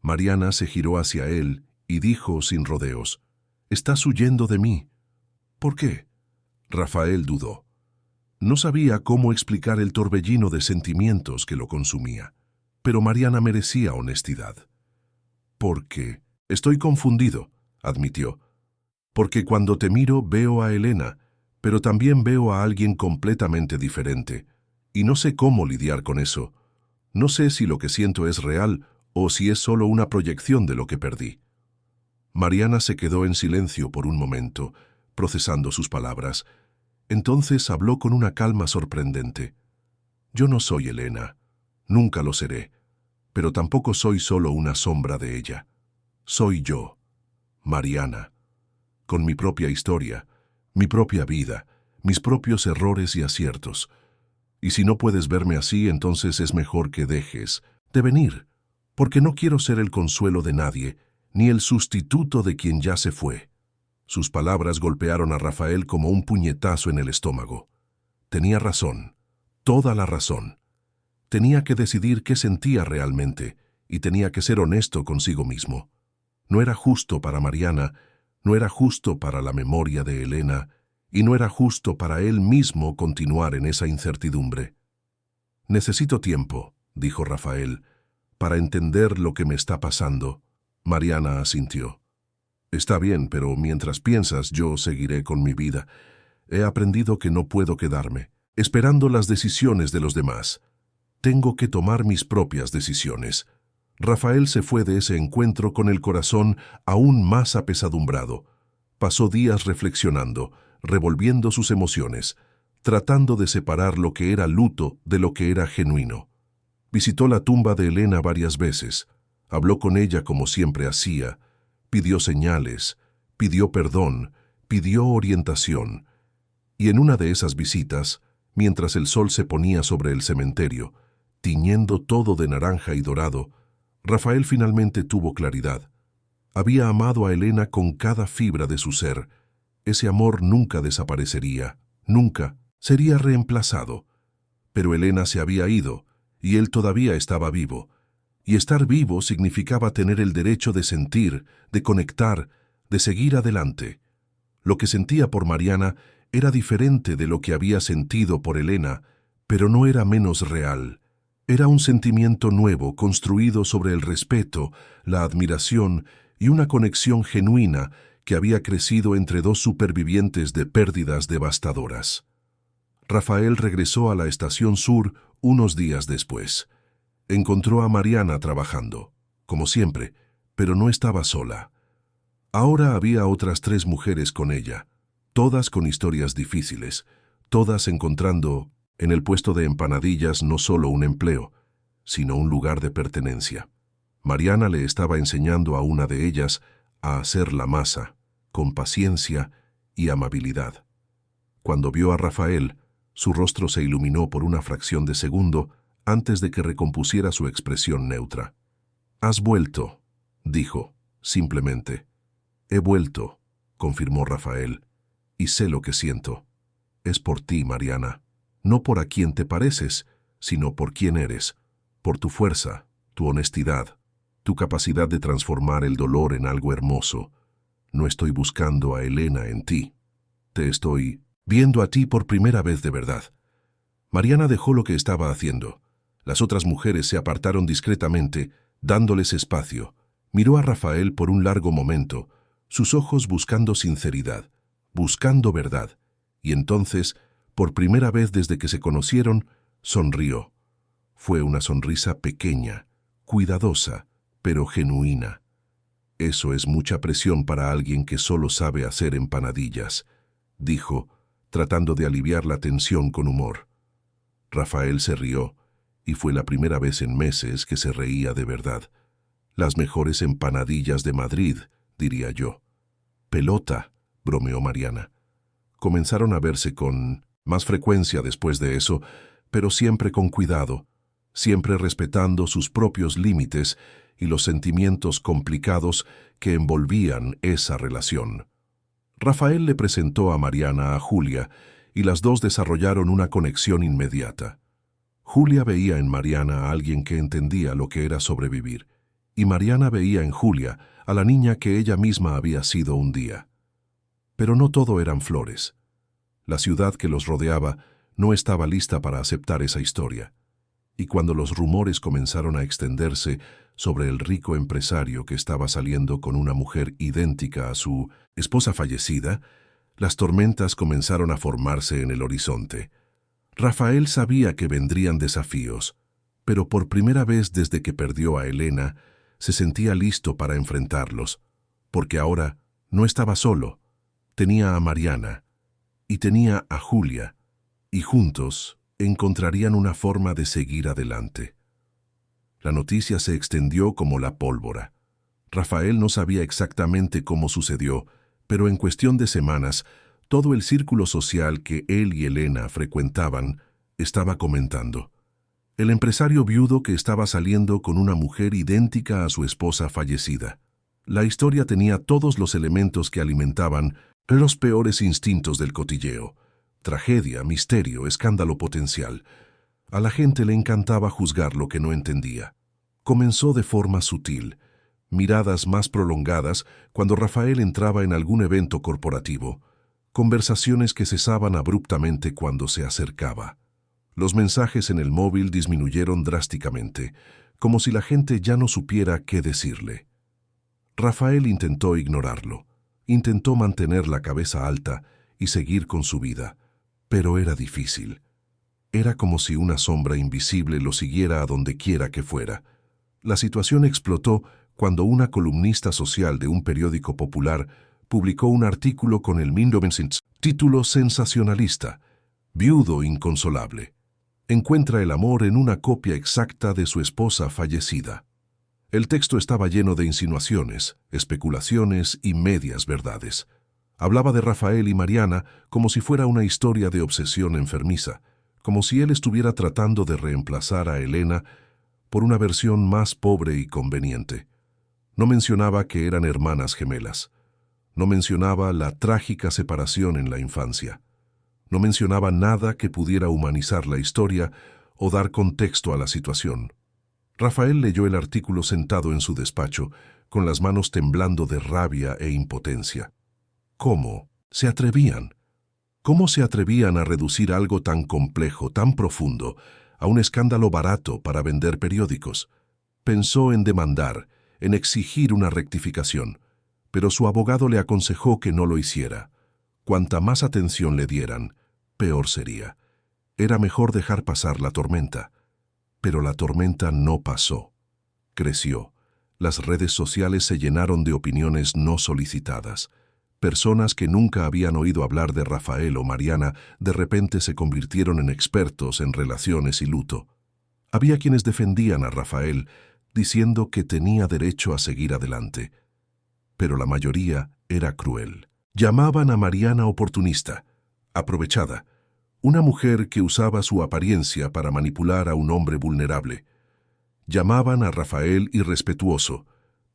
Mariana se giró hacia él y dijo sin rodeos: «Estás huyendo de mí». «¿Por qué?». Rafael dudó. No sabía cómo explicar el torbellino de sentimientos que lo consumía, pero Mariana merecía honestidad. «Porque estoy confundido», admitió. «Porque cuando te miro veo a Elena, pero también veo a alguien completamente diferente, y no sé cómo lidiar con eso. No sé si lo que siento es real o si es solo una proyección de lo que perdí». Mariana se quedó en silencio por un momento, procesando sus palabras. Entonces habló con una calma sorprendente. «Yo no soy Elena, nunca lo seré, pero tampoco soy solo una sombra de ella. Soy yo, Mariana, con mi propia historia, mi propia vida, mis propios errores y aciertos. Y si no puedes verme así, entonces es mejor que dejes de venir, porque no quiero ser el consuelo de nadie, ni el sustituto de quien ya se fue». Sus palabras golpearon a Rafael como un puñetazo en el estómago. Tenía razón, toda la razón. Tenía que decidir qué sentía realmente, y tenía que ser honesto consigo mismo. No era justo para Mariana, no era justo para la memoria de Elena, y no era justo para él mismo continuar en esa incertidumbre. «Necesito tiempo», dijo Rafael, «para entender lo que me está pasando». Mariana asintió. «Está bien, pero mientras piensas, yo seguiré con mi vida. He aprendido que no puedo quedarme, esperando las decisiones de los demás. Tengo que tomar mis propias decisiones». Rafael se fue de ese encuentro con el corazón aún más apesadumbrado. Pasó días reflexionando, revolviendo sus emociones, tratando de separar lo que era luto de lo que era genuino. Visitó la tumba de Elena varias veces, habló con ella como siempre hacía, pidió señales, pidió perdón, pidió orientación. Y en una de esas visitas, mientras el sol se ponía sobre el cementerio, tiñendo todo de naranja y dorado, Rafael finalmente tuvo claridad. Había amado a Elena con cada fibra de su ser. Ese amor nunca desaparecería, nunca sería reemplazado. Pero Elena se había ido, y él todavía estaba vivo. Y estar vivo significaba tener el derecho de sentir, de conectar, de seguir adelante. Lo que sentía por Mariana era diferente de lo que había sentido por Elena, pero no era menos real. Era un sentimiento nuevo construido sobre el respeto, la admiración y una conexión genuina que había crecido entre dos supervivientes de pérdidas devastadoras. Rafael regresó a la Estación Sur unos días después. Encontró a Mariana trabajando, como siempre, pero no estaba sola. Ahora había otras 3 mujeres con ella, todas con historias difíciles, todas encontrando en el puesto de empanadillas no solo un empleo, sino un lugar de pertenencia. Mariana le estaba enseñando a una de ellas a hacer la masa, con paciencia y amabilidad. Cuando vio a Rafael, su rostro se iluminó por una fracción de segundo antes de que recompusiera su expresión neutra. «Has vuelto», dijo, simplemente. «He vuelto», confirmó Rafael, «y sé lo que siento. Es por ti, Mariana. No por a quién te pareces, sino por quién eres, por tu fuerza, tu honestidad, tu capacidad de transformar el dolor en algo hermoso. No estoy buscando a Elena en ti. Te estoy viendo a ti por primera vez de verdad». Mariana dejó lo que estaba haciendo. Las otras mujeres se apartaron discretamente, dándoles espacio. Miró a Rafael por un largo momento, sus ojos buscando sinceridad, buscando verdad, y entonces, por primera vez desde que se conocieron, sonrió. Fue una sonrisa pequeña, cuidadosa, pero genuina. «Eso es mucha presión para alguien que solo sabe hacer empanadillas», dijo, tratando de aliviar la tensión con humor. Rafael se rió, y fue la primera vez en meses que se reía de verdad. Las mejores empanadillas de Madrid, diría yo. Pelota, bromeó Mariana. Comenzaron a verse con más frecuencia después de eso, pero siempre con cuidado, siempre respetando sus propios límites y los sentimientos complicados que envolvían esa relación. Rafael le presentó a Mariana a Julia, y las dos desarrollaron una conexión inmediata. Julia veía en Mariana a alguien que entendía lo que era sobrevivir, y Mariana veía en Julia a la niña que ella misma había sido un día. Pero no todo eran flores. La ciudad que los rodeaba no estaba lista para aceptar esa historia, y cuando los rumores comenzaron a extenderse sobre el rico empresario que estaba saliendo con una mujer idéntica a su esposa fallecida, las tormentas comenzaron a formarse en el horizonte. Rafael sabía que vendrían desafíos, pero por primera vez desde que perdió a Elena, se sentía listo para enfrentarlos, porque ahora no estaba solo, tenía a Mariana y tenía a Julia, y juntos encontrarían una forma de seguir adelante. La noticia se extendió como la pólvora. Rafael no sabía exactamente cómo sucedió, pero en cuestión de semanas, todo el círculo social que él y Elena frecuentaban estaba comentando. El empresario viudo que estaba saliendo con una mujer idéntica a su esposa fallecida. La historia tenía todos los elementos que alimentaban los peores instintos del cotilleo. Tragedia, misterio, escándalo potencial. A la gente le encantaba juzgar lo que no entendía. Comenzó de forma sutil, miradas más prolongadas cuando Rafael entraba en algún evento corporativo, conversaciones que cesaban abruptamente cuando se acercaba. Los mensajes en el móvil disminuyeron drásticamente, como si la gente ya no supiera qué decirle. Rafael intentó ignorarlo, intentó mantener la cabeza alta y seguir con su vida, pero era difícil. Era como si una sombra invisible lo siguiera a donde quiera que fuera. La situación explotó cuando una columnista social de un periódico popular publicó un artículo con el título sensacionalista, Viudo inconsolable. Encuentra el amor en una copia exacta de su esposa fallecida. El texto estaba lleno de insinuaciones, especulaciones y medias verdades. Hablaba de Rafael y Mariana como si fuera una historia de obsesión enfermiza, como si él estuviera tratando de reemplazar a Elena por una versión más pobre y conveniente. No mencionaba que eran hermanas gemelas. No mencionaba la trágica separación en la infancia. No mencionaba nada que pudiera humanizar la historia o dar contexto a la situación. Rafael leyó el artículo sentado en su despacho, con las manos temblando de rabia e impotencia. ¿Cómo se atrevían? ¿Cómo se atrevían a reducir algo tan complejo, tan profundo, a un escándalo barato para vender periódicos? Pensó en demandar, en exigir una rectificación, pero su abogado le aconsejó que no lo hiciera. Cuanta más atención le dieran, peor sería. Era mejor dejar pasar la tormenta. Pero la tormenta no pasó. Creció. Las redes sociales se llenaron de opiniones no solicitadas. Personas que nunca habían oído hablar de Rafael o Mariana de repente se convirtieron en expertos en relaciones y luto. Había quienes defendían a Rafael, diciendo que tenía derecho a seguir adelante. Pero la mayoría era cruel. Llamaban a Mariana oportunista, aprovechada, una mujer que usaba su apariencia para manipular a un hombre vulnerable. Llamaban a Rafael irrespetuoso,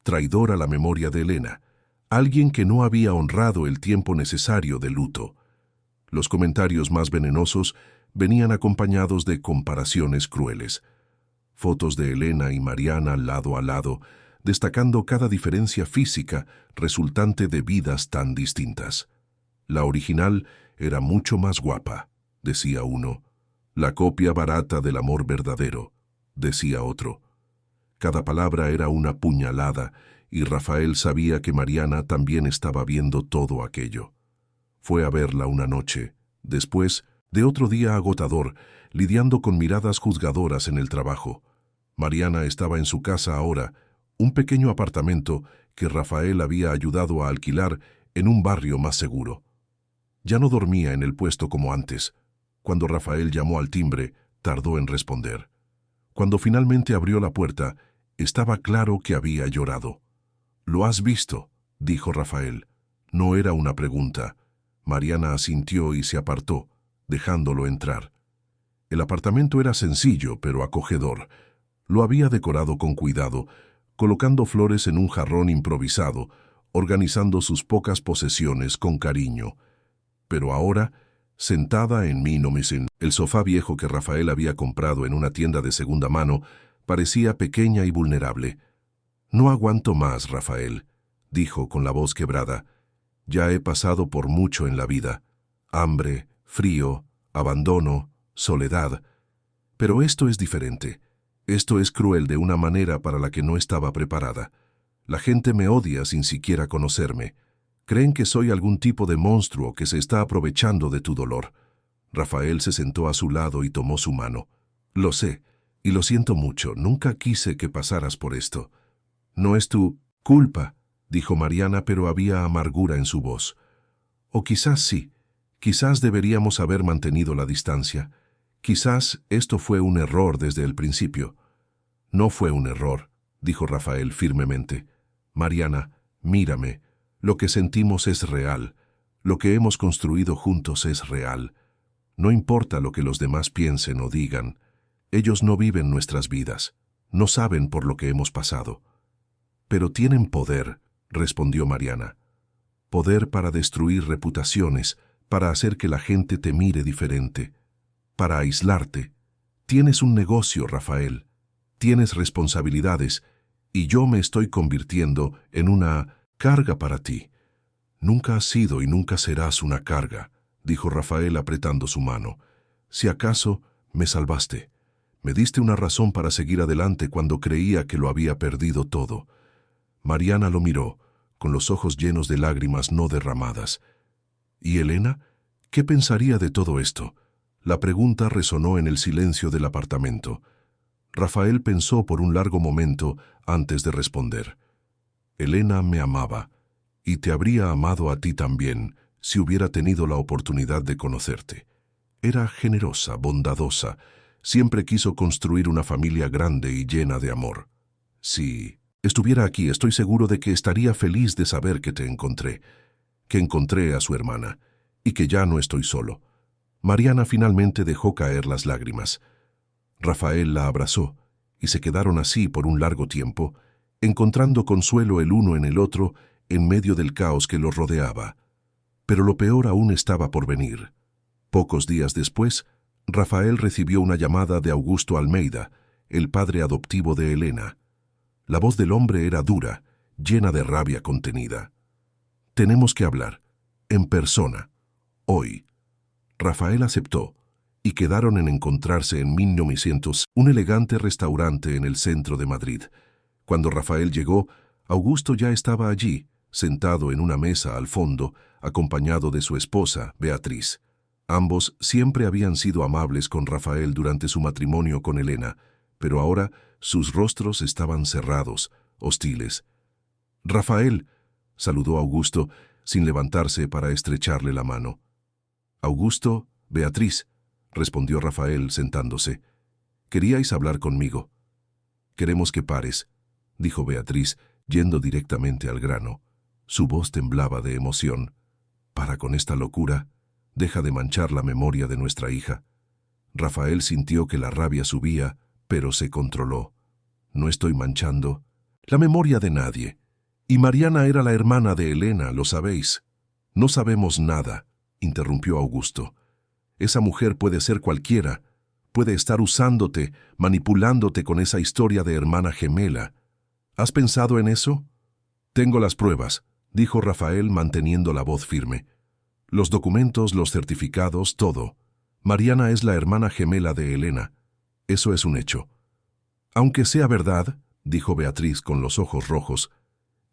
traidor a la memoria de Elena, alguien que no había honrado el tiempo necesario de luto. Los comentarios más venenosos venían acompañados de comparaciones crueles. Fotos de Elena y Mariana lado a lado, destacando cada diferencia física resultante de vidas tan distintas. La original era mucho más guapa, decía uno. La copia barata del amor verdadero, decía otro. Cada palabra era una puñalada, y Rafael sabía que Mariana también estaba viendo todo aquello. Fue a verla una noche, después de otro día agotador, lidiando con miradas juzgadoras en el trabajo. Mariana estaba en su casa ahora, un pequeño apartamento que Rafael había ayudado a alquilar en un barrio más seguro. Ya no dormía en el puesto como antes. Cuando Rafael llamó al timbre, tardó en responder. Cuando finalmente abrió la puerta, estaba claro que había llorado. «¿Lo has visto?», dijo Rafael. No era una pregunta. Mariana asintió y se apartó, dejándolo entrar. El apartamento era sencillo, pero acogedor. Lo había decorado con cuidado, colocando flores en un jarrón improvisado, organizando sus pocas posesiones con cariño. Pero ahora, sentada en el sofá viejo que Rafael había comprado en una tienda de segunda mano, parecía pequeña y vulnerable. «No aguanto más, Rafael», dijo con la voz quebrada. «Ya he pasado por mucho en la vida. Hambre, frío, abandono, soledad. Pero esto es diferente. Esto es cruel de una manera para la que no estaba preparada. La gente me odia sin siquiera conocerme. Creen que soy algún tipo de monstruo que se está aprovechando de tu dolor». Rafael se sentó a su lado y tomó su mano. «Lo sé, y lo siento mucho. Nunca quise que pasaras por esto». «No es tu culpa», dijo Mariana, pero había amargura en su voz. «O quizás sí. Quizás deberíamos haber mantenido la distancia. Quizás esto fue un error desde el principio». «No fue un error», dijo Rafael firmemente. «Mariana, mírame. Lo que sentimos es real. Lo que hemos construido juntos es real. No importa lo que los demás piensen o digan. Ellos no viven nuestras vidas. No saben por lo que hemos pasado». «Pero tienen poder», respondió Mariana. «Poder para destruir reputaciones, para hacer que la gente te mire diferente, para aislarte. Tienes un negocio, Rafael. Tienes responsabilidades, y yo me estoy convirtiendo en una carga para ti». «Nunca has sido y nunca serás una carga», dijo Rafael apretando su mano. «Si acaso, me salvaste. Me diste una razón para seguir adelante cuando creía que lo había perdido todo». Mariana lo miró, con los ojos llenos de lágrimas no derramadas. «¿Y Elena? ¿Qué pensaría de todo esto?». La pregunta resonó en el silencio del apartamento. Rafael pensó por un largo momento antes de responder. «Elena me amaba, y te habría amado a ti también si hubiera tenido la oportunidad de conocerte. Era generosa, bondadosa, siempre quiso construir una familia grande y llena de amor. Si estuviera aquí, estoy seguro de que estaría feliz de saber que te encontré, que encontré a su hermana, y que ya no estoy solo». Mariana finalmente dejó caer las lágrimas. Rafael la abrazó, y se quedaron así por un largo tiempo, encontrando consuelo el uno en el otro en medio del caos que los rodeaba. Pero lo peor aún estaba por venir. Pocos días después, Rafael recibió una llamada de Augusto Almeida, el padre adoptivo de Elena. La voz del hombre era dura, llena de rabia contenida. «Tenemos que hablar, en persona, hoy». Rafael aceptó, y quedaron en encontrarse en 1900, un elegante restaurante en el centro de Madrid. Cuando Rafael llegó, Augusto ya estaba allí, sentado en una mesa al fondo, acompañado de su esposa, Beatriz. Ambos siempre habían sido amables con Rafael durante su matrimonio con Elena, pero ahora sus rostros estaban cerrados, hostiles. «Rafael», saludó Augusto, sin levantarse para estrecharle la mano. «Augusto, Beatriz», respondió Rafael sentándose. «Queríais hablar conmigo». «Queremos que pares», dijo Beatriz, yendo directamente al grano. Su voz temblaba de emoción. «Para con esta locura. Deja de manchar la memoria de nuestra hija». Rafael sintió que la rabia subía, pero se controló. «No estoy manchando la memoria de nadie. Y Mariana era la hermana de Elena, lo sabéis». «No sabemos nada», interrumpió Augusto. «Esa mujer puede ser cualquiera. Puede estar usándote, manipulándote con esa historia de hermana gemela. ¿Has pensado en eso?». «Tengo las pruebas», dijo Rafael manteniendo la voz firme. «Los documentos, los certificados, todo. Mariana es la hermana gemela de Elena. Eso es un hecho». «Aunque sea verdad», dijo Beatriz con los ojos rojos,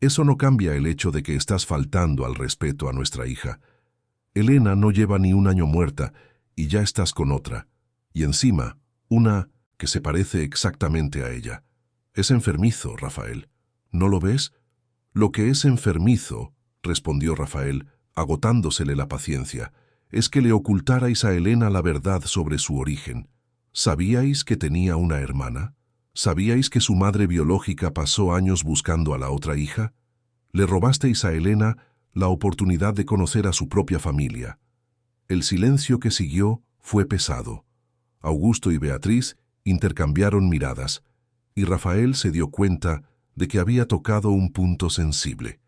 «eso no cambia el hecho de que estás faltando al respeto a nuestra hija. Elena no lleva ni un año muerta y ya estás con otra. Y encima, una que se parece exactamente a ella. Es enfermizo, Rafael. ¿No lo ves?». «Lo que es enfermizo», respondió Rafael, agotándosele la paciencia, es que le ocultarais a Elena la verdad sobre su origen. ¿Sabíais que tenía una hermana? ¿Sabíais que su madre biológica pasó años buscando a la otra hija? Le robasteis a Elena la oportunidad de conocer a su propia familia. El silencio que siguió fue pesado. Augusto y Beatriz intercambiaron miradas, y Rafael se dio cuenta de que había tocado un punto sensible.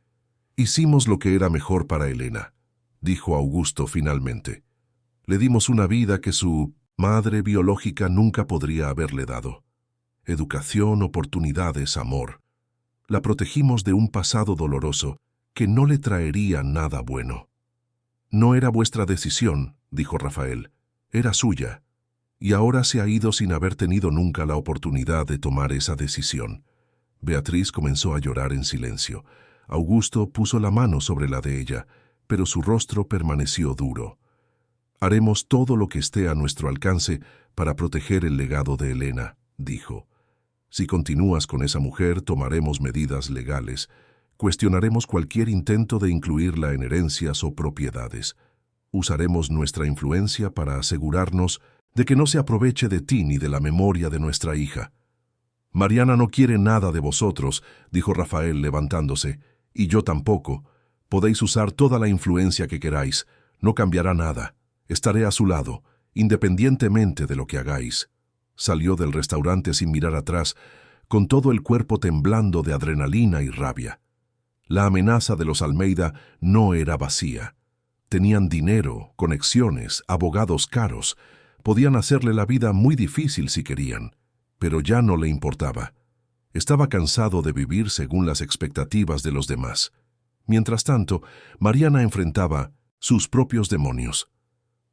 «Hicimos lo que era mejor para Elena», dijo Augusto finalmente. «Le dimos una vida que su madre biológica nunca podría haberle dado. Educación, oportunidades, amor. La protegimos de un pasado doloroso que no le traería nada bueno». «No era vuestra decisión», dijo Rafael, «era suya. Y ahora se ha ido sin haber tenido nunca la oportunidad de tomar esa decisión». Beatriz comenzó a llorar en silencio. Augusto puso la mano sobre la de ella, pero su rostro permaneció duro. «Haremos todo lo que esté a nuestro alcance para proteger el legado de Elena», dijo. «Si continúas con esa mujer, tomaremos medidas legales. Cuestionaremos cualquier intento de incluirla en herencias o propiedades. Usaremos nuestra influencia para asegurarnos de que no se aproveche de ti ni de la memoria de nuestra hija». «Mariana no quiere nada de vosotros», dijo Rafael levantándose, «y yo tampoco. Podéis usar toda la influencia que queráis. No cambiará nada. Estaré a su lado, independientemente de lo que hagáis». Salió del restaurante sin mirar atrás, con todo el cuerpo temblando de adrenalina y rabia. La amenaza de los Almeida no era vacía. Tenían dinero, conexiones, abogados caros. Podían hacerle la vida muy difícil si querían, pero ya no le importaba. Estaba cansado de vivir según las expectativas de los demás. Mientras tanto, Mariana enfrentaba sus propios demonios.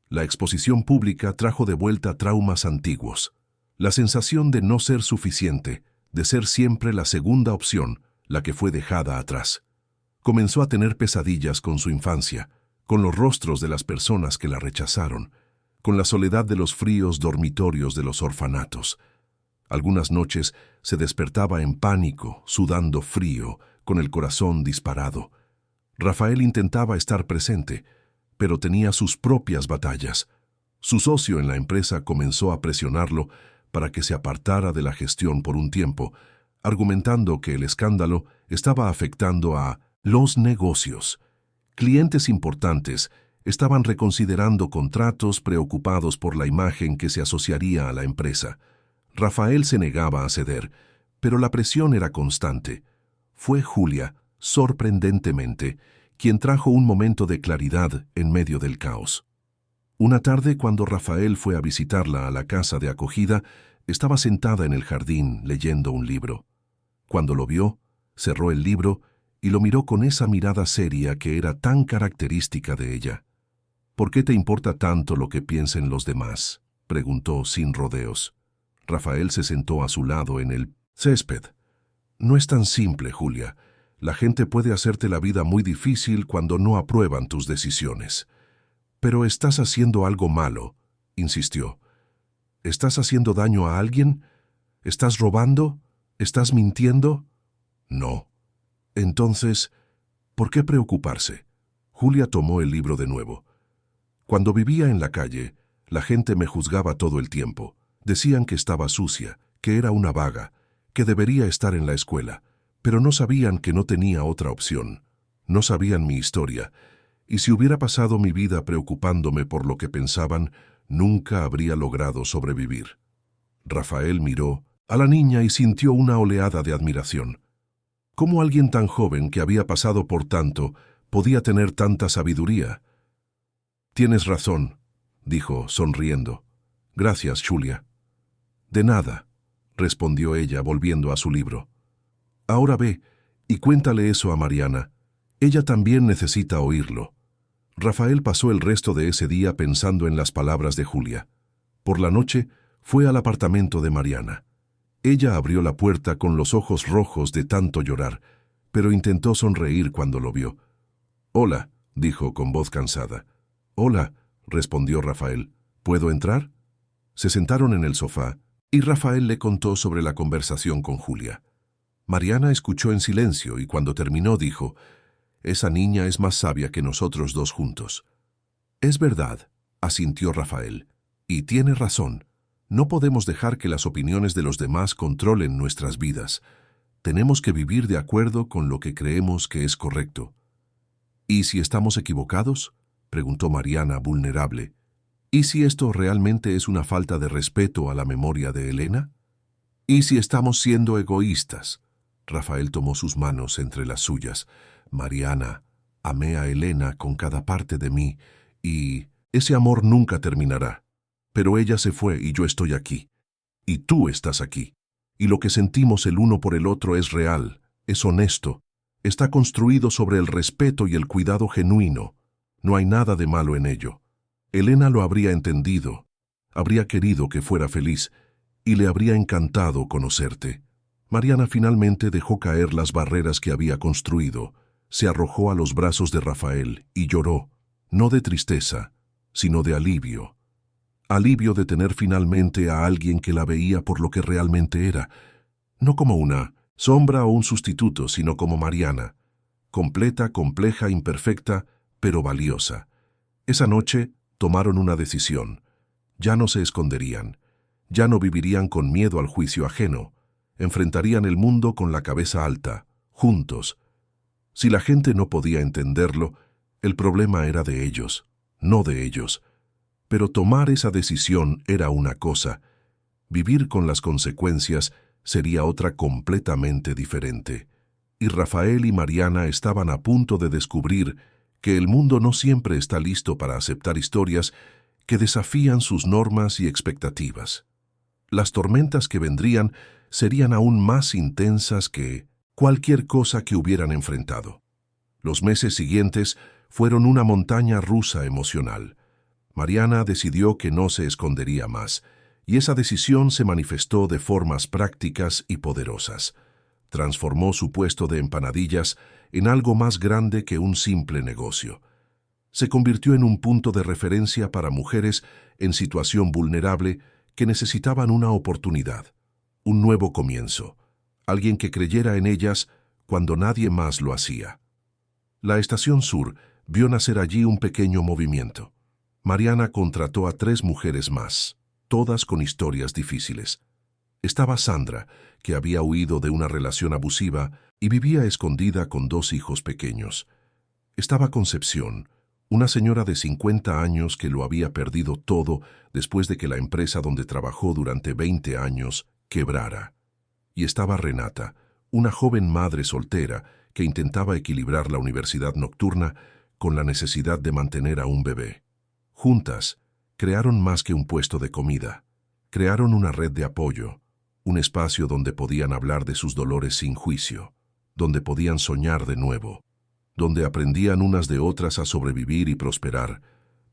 La exposición pública trajo de vuelta traumas antiguos. La sensación de no ser suficiente, de ser siempre la segunda opción, la que fue dejada atrás. Comenzó a tener pesadillas con su infancia, con los rostros de las personas que la rechazaron, con la soledad de los fríos dormitorios de los orfanatos. Algunas noches se despertaba en pánico, sudando frío, con el corazón disparado. Rafael intentaba estar presente, pero tenía sus propias batallas. Su socio en la empresa comenzó a presionarlo para que se apartara de la gestión por un tiempo, argumentando que el escándalo estaba afectando a los negocios. Clientes importantes estaban reconsiderando contratos preocupados por la imagen que se asociaría a la empresa. Rafael se negaba a ceder, pero la presión era constante. Fue Julia, sorprendentemente, quien trajo un momento de claridad en medio del caos. Una tarde, cuando Rafael fue a visitarla a la casa de acogida, estaba sentada en el jardín leyendo un libro. Cuando lo vio, cerró el libro y lo miró con esa mirada seria que era tan característica de ella. «¿Por qué te importa tanto lo que piensen los demás?», preguntó sin rodeos. Rafael se sentó a su lado en el césped. «No es tan simple, Julia. La gente puede hacerte la vida muy difícil cuando no aprueban tus decisiones». «Pero estás haciendo algo malo», insistió. «¿Estás haciendo daño a alguien? ¿Estás robando? ¿Estás mintiendo?» «No». «Entonces, ¿por qué preocuparse?». Julia tomó el libro de nuevo. «Cuando vivía en la calle, la gente me juzgaba todo el tiempo. Decían que estaba sucia, que era una vaga, que debería estar en la escuela, pero no sabían que no tenía otra opción. No sabían mi historia. Y si hubiera pasado mi vida preocupándome por lo que pensaban, nunca habría logrado sobrevivir». Rafael miró a la niña y sintió una oleada de admiración. ¿Cómo alguien tan joven que había pasado por tanto podía tener tanta sabiduría? «Tienes razón», dijo, sonriendo. «Gracias, Julia». «De nada», respondió ella, volviendo a su libro. «Ahora ve y cuéntale eso a Mariana. Ella también necesita oírlo». Rafael pasó el resto de ese día pensando en las palabras de Julia. Por la noche fue al apartamento de Mariana. Ella abrió la puerta con los ojos rojos de tanto llorar, pero intentó sonreír cuando lo vio. «Hola», dijo con voz cansada. «Hola», respondió Rafael. «¿Puedo entrar?». Se sentaron en el sofá y Rafael le contó sobre la conversación con Julia. Mariana escuchó en silencio y cuando terminó dijo: «Esa niña es más sabia que nosotros dos juntos». Es verdad, asintió Rafael, y tiene razón. No podemos dejar que las opiniones de los demás controlen nuestras vidas. Tenemos que vivir de acuerdo con lo que creemos que es correcto. ¿Y si estamos equivocados?, preguntó Mariana, vulnerable. ¿Y si esto realmente es una falta de respeto a la memoria de Elena? ¿Y si estamos siendo egoístas? Rafael tomó sus manos entre las suyas. Mariana, amé a Elena con cada parte de mí, y ese amor nunca terminará. Pero ella se fue y yo estoy aquí. Y tú estás aquí. Y lo que sentimos el uno por el otro es real, es honesto, está construido sobre el respeto y el cuidado genuino. No hay nada de malo en ello. Elena lo habría entendido, habría querido que fuera feliz, y le habría encantado conocerte. Mariana finalmente dejó caer las barreras que había construido, se arrojó a los brazos de Rafael y lloró, no de tristeza, sino de alivio. Alivio de tener finalmente a alguien que la veía por lo que realmente era, no como una sombra o un sustituto, sino como Mariana, completa, compleja, imperfecta, pero valiosa. Esa noche tomaron una decisión. Ya no se esconderían, ya no vivirían con miedo al juicio ajeno, enfrentarían el mundo con la cabeza alta, juntos. Si la gente no podía entenderlo, el problema era de ellos, no de ellos. Pero tomar esa decisión era una cosa, vivir con las consecuencias sería otra completamente diferente. Y Rafael y Mariana estaban a punto de descubrir que el mundo no siempre está listo para aceptar historias que desafían sus normas y expectativas. Las tormentas que vendrían serían aún más intensas que cualquier cosa que hubieran enfrentado. Los meses siguientes fueron una montaña rusa emocional. Mariana decidió que no se escondería más, y esa decisión se manifestó de formas prácticas y poderosas. Transformó su puesto de empanadillas en algo más grande que un simple negocio. Se convirtió en un punto de referencia para mujeres en situación vulnerable que necesitaban una oportunidad, un nuevo comienzo, alguien que creyera en ellas cuando nadie más lo hacía. La Estación Sur vio nacer allí un pequeño movimiento. Mariana contrató a 3 mujeres más, todas con historias difíciles. Estaba Sandra, que había huido de una relación abusiva y vivía escondida con 2 hijos pequeños. Estaba Concepción, una señora de 50 años que lo había perdido todo después de que la empresa donde trabajó durante 20 años quebrara. Y estaba Renata, una joven madre soltera que intentaba equilibrar la universidad nocturna con la necesidad de mantener a un bebé. Juntas, crearon más que un puesto de comida. Crearon una red de apoyo, un espacio donde podían hablar de sus dolores sin juicio, donde podían soñar de nuevo, donde aprendían unas de otras a sobrevivir y prosperar.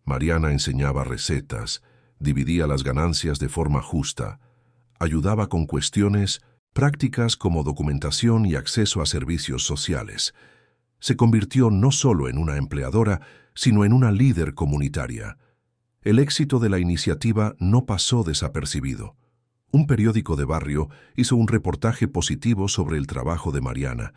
Mariana enseñaba recetas, dividía las ganancias de forma justa, ayudaba con cuestiones prácticas como documentación y acceso a servicios sociales. Se convirtió no solo en una empleadora, sino en una líder comunitaria. El éxito de la iniciativa no pasó desapercibido. Un periódico de barrio hizo un reportaje positivo sobre el trabajo de Mariana,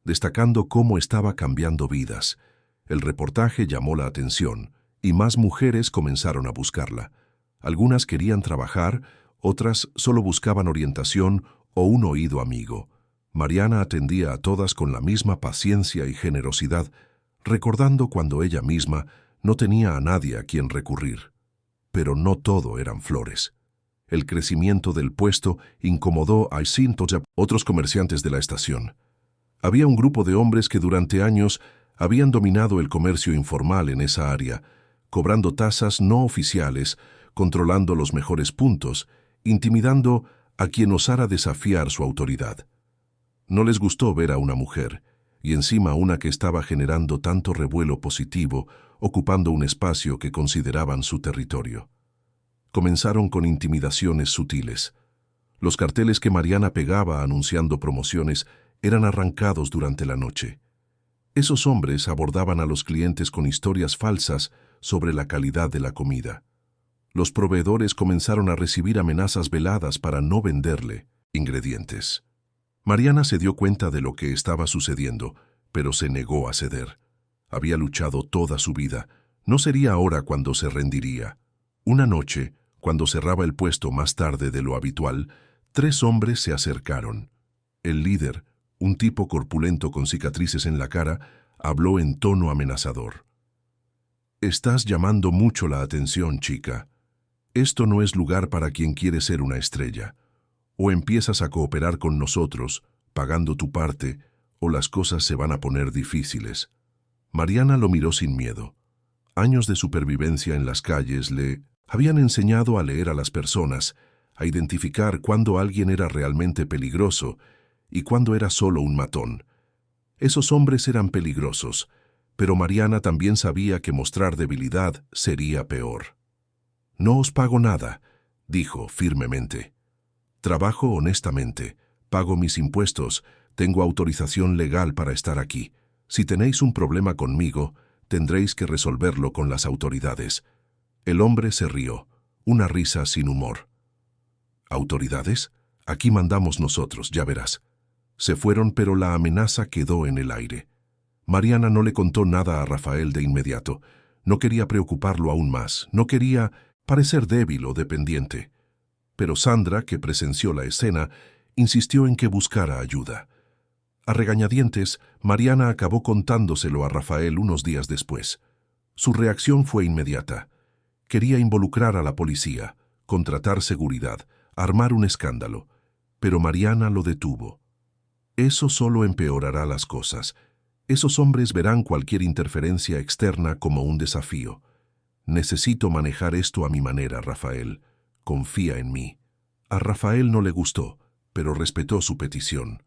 destacando cómo estaba cambiando vidas. El reportaje llamó la atención y más mujeres comenzaron a buscarla. Algunas querían trabajar, otras solo buscaban orientación o un oído amigo. Mariana atendía a todas con la misma paciencia y generosidad, recordando cuando ella misma no tenía a nadie a quien recurrir. Pero no todo eran flores. El crecimiento del puesto incomodó a otros comerciantes de la estación. Había un grupo de hombres que durante años habían dominado el comercio informal en esa área, cobrando tasas no oficiales, controlando los mejores puntos, intimidando a quien osara desafiar su autoridad. No les gustó ver a una mujer, y encima una que estaba generando tanto revuelo positivo, ocupando un espacio que consideraban su territorio. Comenzaron con intimidaciones sutiles. Los carteles que Mariana pegaba anunciando promociones eran arrancados durante la noche. Esos hombres abordaban a los clientes con historias falsas sobre la calidad de la comida. Los proveedores comenzaron a recibir amenazas veladas para no venderle ingredientes. Mariana se dio cuenta de lo que estaba sucediendo, pero se negó a ceder. Había luchado toda su vida, No sería ahora cuando se rendiría. Una noche, cuando cerraba el puesto más tarde de lo habitual, 3 hombres se acercaron. El líder, un tipo corpulento con cicatrices en la cara, habló en tono amenazador. «Estás llamando mucho la atención, chica. Esto no es lugar para quien quiere ser una estrella. O empiezas a cooperar con nosotros, pagando tu parte, o las cosas se van a poner difíciles». Mariana lo miró sin miedo. Años de supervivencia en las calles le habían enseñado a leer a las personas, a identificar cuándo alguien era realmente peligroso y cuándo era solo un matón. Esos hombres eran peligrosos, pero Mariana también sabía que mostrar debilidad sería peor. «No os pago nada», dijo firmemente. «Trabajo honestamente, pago mis impuestos, tengo autorización legal para estar aquí. Si tenéis un problema conmigo, tendréis que resolverlo con las autoridades». El hombre se rió, una risa sin humor. «¿Autoridades? Aquí mandamos nosotros, ya verás». Se fueron, pero la amenaza quedó en el aire. Mariana no le contó nada a Rafael de inmediato. No quería preocuparlo aún más, no quería parecer débil o dependiente. Pero Sandra, que presenció la escena, insistió en que buscara ayuda. A regañadientes, Mariana acabó contándoselo a Rafael unos días después. Su reacción fue inmediata. Quería involucrar a la policía, contratar seguridad, armar un escándalo. Pero Mariana lo detuvo. «Eso solo empeorará las cosas. Esos hombres verán cualquier interferencia externa como un desafío. Necesito manejar esto a mi manera, Rafael. Confía en mí». A Rafael no le gustó, pero respetó su petición.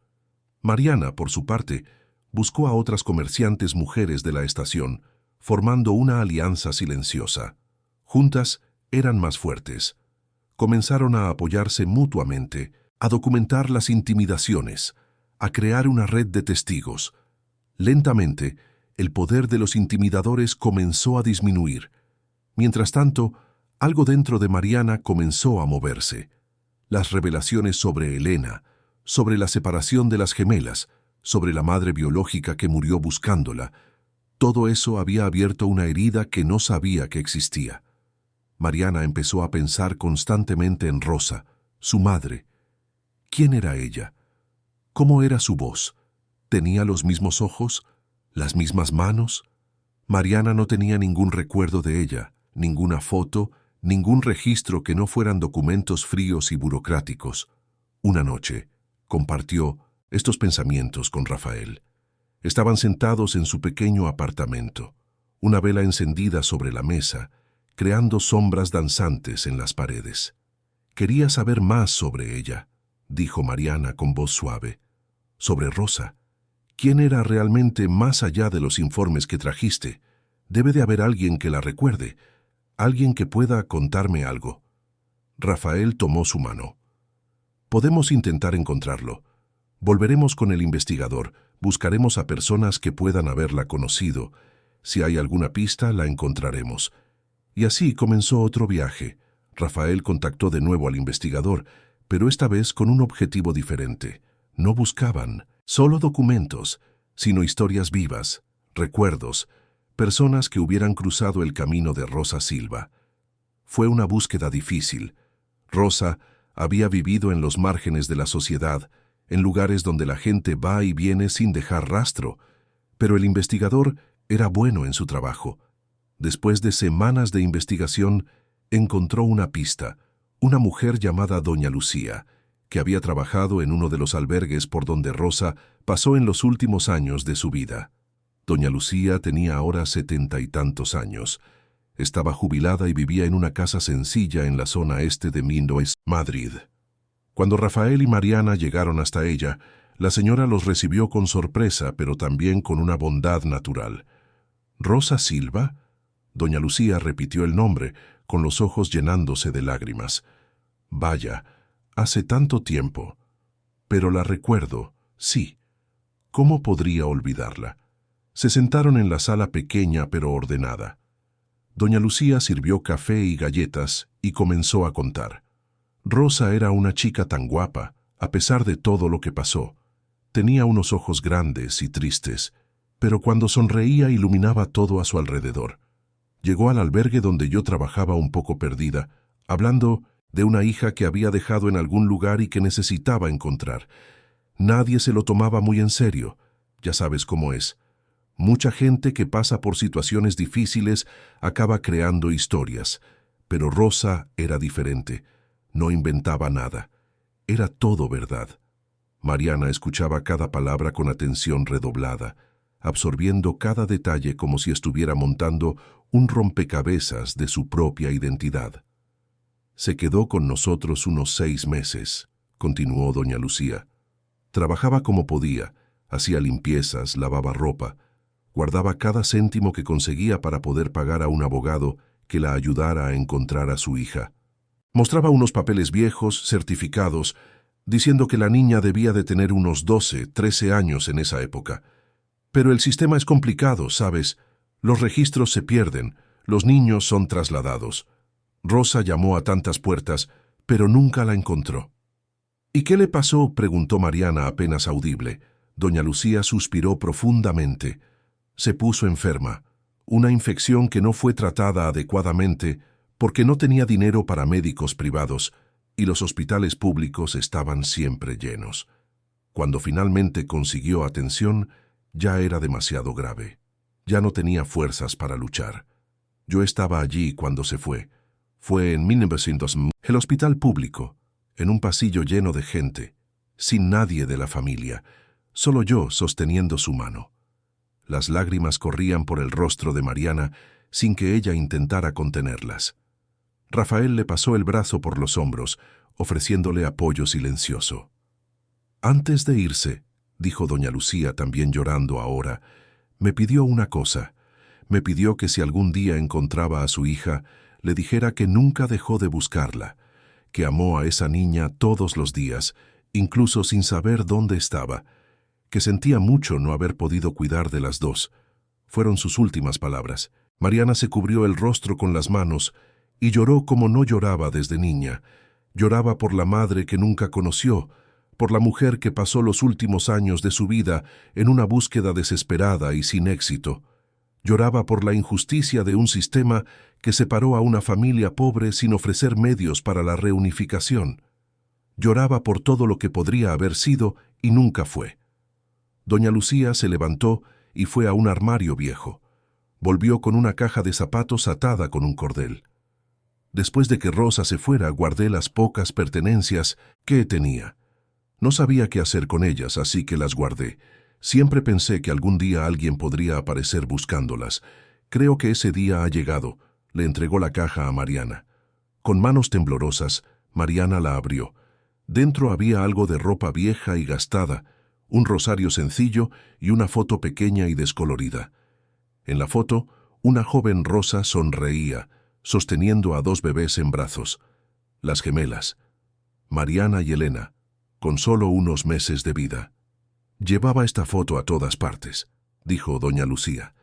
Mariana, por su parte, buscó a otras comerciantes mujeres de la estación, formando una alianza silenciosa. Juntas eran más fuertes. Comenzaron a apoyarse mutuamente, a documentar las intimidaciones, a crear una red de testigos. Lentamente, el poder de los intimidadores comenzó a disminuir. Mientras tanto, algo dentro de Mariana comenzó a moverse. Las revelaciones sobre Elena, sobre la separación de las gemelas, sobre la madre biológica que murió buscándola, todo eso había abierto una herida que no sabía que existía. Mariana empezó a pensar constantemente en Rosa, su madre. ¿Quién era ella? ¿Cómo era su voz? ¿Tenía los mismos ojos? ¿Las mismas manos? Mariana no tenía ningún recuerdo de ella, ninguna foto, ningún registro que no fueran documentos fríos y burocráticos. Una noche, compartió estos pensamientos con Rafael. Estaban sentados en su pequeño apartamento, una vela encendida sobre la mesa, creando sombras danzantes en las paredes. «Quería saber más sobre ella», dijo Mariana con voz suave. «Sobre Rosa. ¿Quién era realmente más allá de los informes que trajiste? Debe de haber alguien que la recuerde, alguien que pueda contarme algo». Rafael tomó su mano. «Podemos intentar encontrarlo. Volveremos con el investigador, buscaremos a personas que puedan haberla conocido. Si hay alguna pista, la encontraremos». Y así comenzó otro viaje. Rafael contactó de nuevo al investigador, pero esta vez con un objetivo diferente. No buscaban solo documentos, sino historias vivas, recuerdos, personas que hubieran cruzado el camino de Rosa Silva. Fue una búsqueda difícil. Rosa había vivido en los márgenes de la sociedad, en lugares donde la gente va y viene sin dejar rastro, pero el investigador era bueno en su trabajo. Después de semanas de investigación, encontró una pista, una mujer llamada Doña Lucía, que había trabajado en uno de los albergues por donde Rosa pasó en los últimos años de su vida. Doña Lucía tenía ahora 70 y tantos años. Estaba jubilada y vivía en una casa sencilla en la zona este de Mindoes, Madrid. Cuando Rafael y Mariana llegaron hasta ella, la señora los recibió con sorpresa, pero también con una bondad natural. «¿Rosa Silva?». Doña Lucía repitió el nombre, con los ojos llenándose de lágrimas. «Vaya, hace tanto tiempo. Pero la recuerdo, sí. ¿Cómo podría olvidarla?». Se sentaron en la sala pequeña pero ordenada. Doña Lucía sirvió café y galletas y comenzó a contar. Rosa era una chica tan guapa, a pesar de todo lo que pasó. Tenía unos ojos grandes y tristes, pero cuando sonreía iluminaba todo a su alrededor. Llegó al albergue donde yo trabajaba un poco perdida, hablando de una hija que había dejado en algún lugar y que necesitaba encontrar. Nadie se lo tomaba muy en serio. Ya sabes cómo es. Mucha gente que pasa por situaciones difíciles acaba creando historias. Pero Rosa era diferente. No inventaba nada. Era todo verdad. Mariana escuchaba cada palabra con atención redoblada, absorbiendo cada detalle como si estuviera montando un rompecabezas de su propia identidad. Se quedó con nosotros unos 6 meses, continuó doña Lucía. Trabajaba como podía, hacía limpiezas, lavaba ropa, guardaba cada céntimo que conseguía para poder pagar a un abogado que la ayudara a encontrar a su hija. Mostraba unos papeles viejos, certificados, diciendo que la niña debía de tener unos 12, 13 años en esa época. Pero el sistema es complicado, ¿sabes? Los registros se pierden, los niños son trasladados. Rosa llamó a tantas puertas, pero nunca la encontró. ¿Y qué le pasó?, preguntó Mariana apenas audible. Doña Lucía suspiró profundamente. Se puso enferma. Una infección que no fue tratada adecuadamente porque no tenía dinero para médicos privados y los hospitales públicos estaban siempre llenos. Cuando finalmente consiguió atención, ya era demasiado grave. Ya no tenía fuerzas para luchar. Yo estaba allí cuando se fue. Fue en 1900, el hospital público, en un pasillo lleno de gente, sin nadie de la familia, solo yo sosteniendo su mano. Las lágrimas corrían por el rostro de Mariana sin que ella intentara contenerlas. Rafael le pasó el brazo por los hombros, ofreciéndole apoyo silencioso. Antes de irse, dijo doña Lucía, también llorando ahora, me pidió una cosa. Me pidió que si algún día encontraba a su hija, le dijera que nunca dejó de buscarla, que amó a esa niña todos los días, incluso sin saber dónde estaba, que sentía mucho no haber podido cuidar de las dos. Fueron sus últimas palabras. Mariana se cubrió el rostro con las manos y lloró como no lloraba desde niña. Lloraba por la madre que nunca conoció, por la mujer que pasó los últimos años de su vida en una búsqueda desesperada y sin éxito. Lloraba por la injusticia de un sistema que separó a una familia pobre sin ofrecer medios para la reunificación. Lloraba por todo lo que podría haber sido y nunca fue. Doña Lucía se levantó y fue a un armario viejo. Volvió con una caja de zapatos atada con un cordel. Después de que Rosa se fuera, guardé las pocas pertenencias que tenía. No sabía qué hacer con ellas, así que las guardé. Siempre pensé que algún día alguien podría aparecer buscándolas. Creo que ese día ha llegado. Le entregó la caja a Mariana. Con manos temblorosas, Mariana la abrió. Dentro había algo de ropa vieja y gastada, un rosario sencillo y una foto pequeña y descolorida. En la foto, una joven Rosa sonreía, sosteniendo a 2 bebés en brazos. Las gemelas, Mariana y Elena, con solo unos meses de vida. Llevaba esta foto a todas partes, dijo doña Lucía.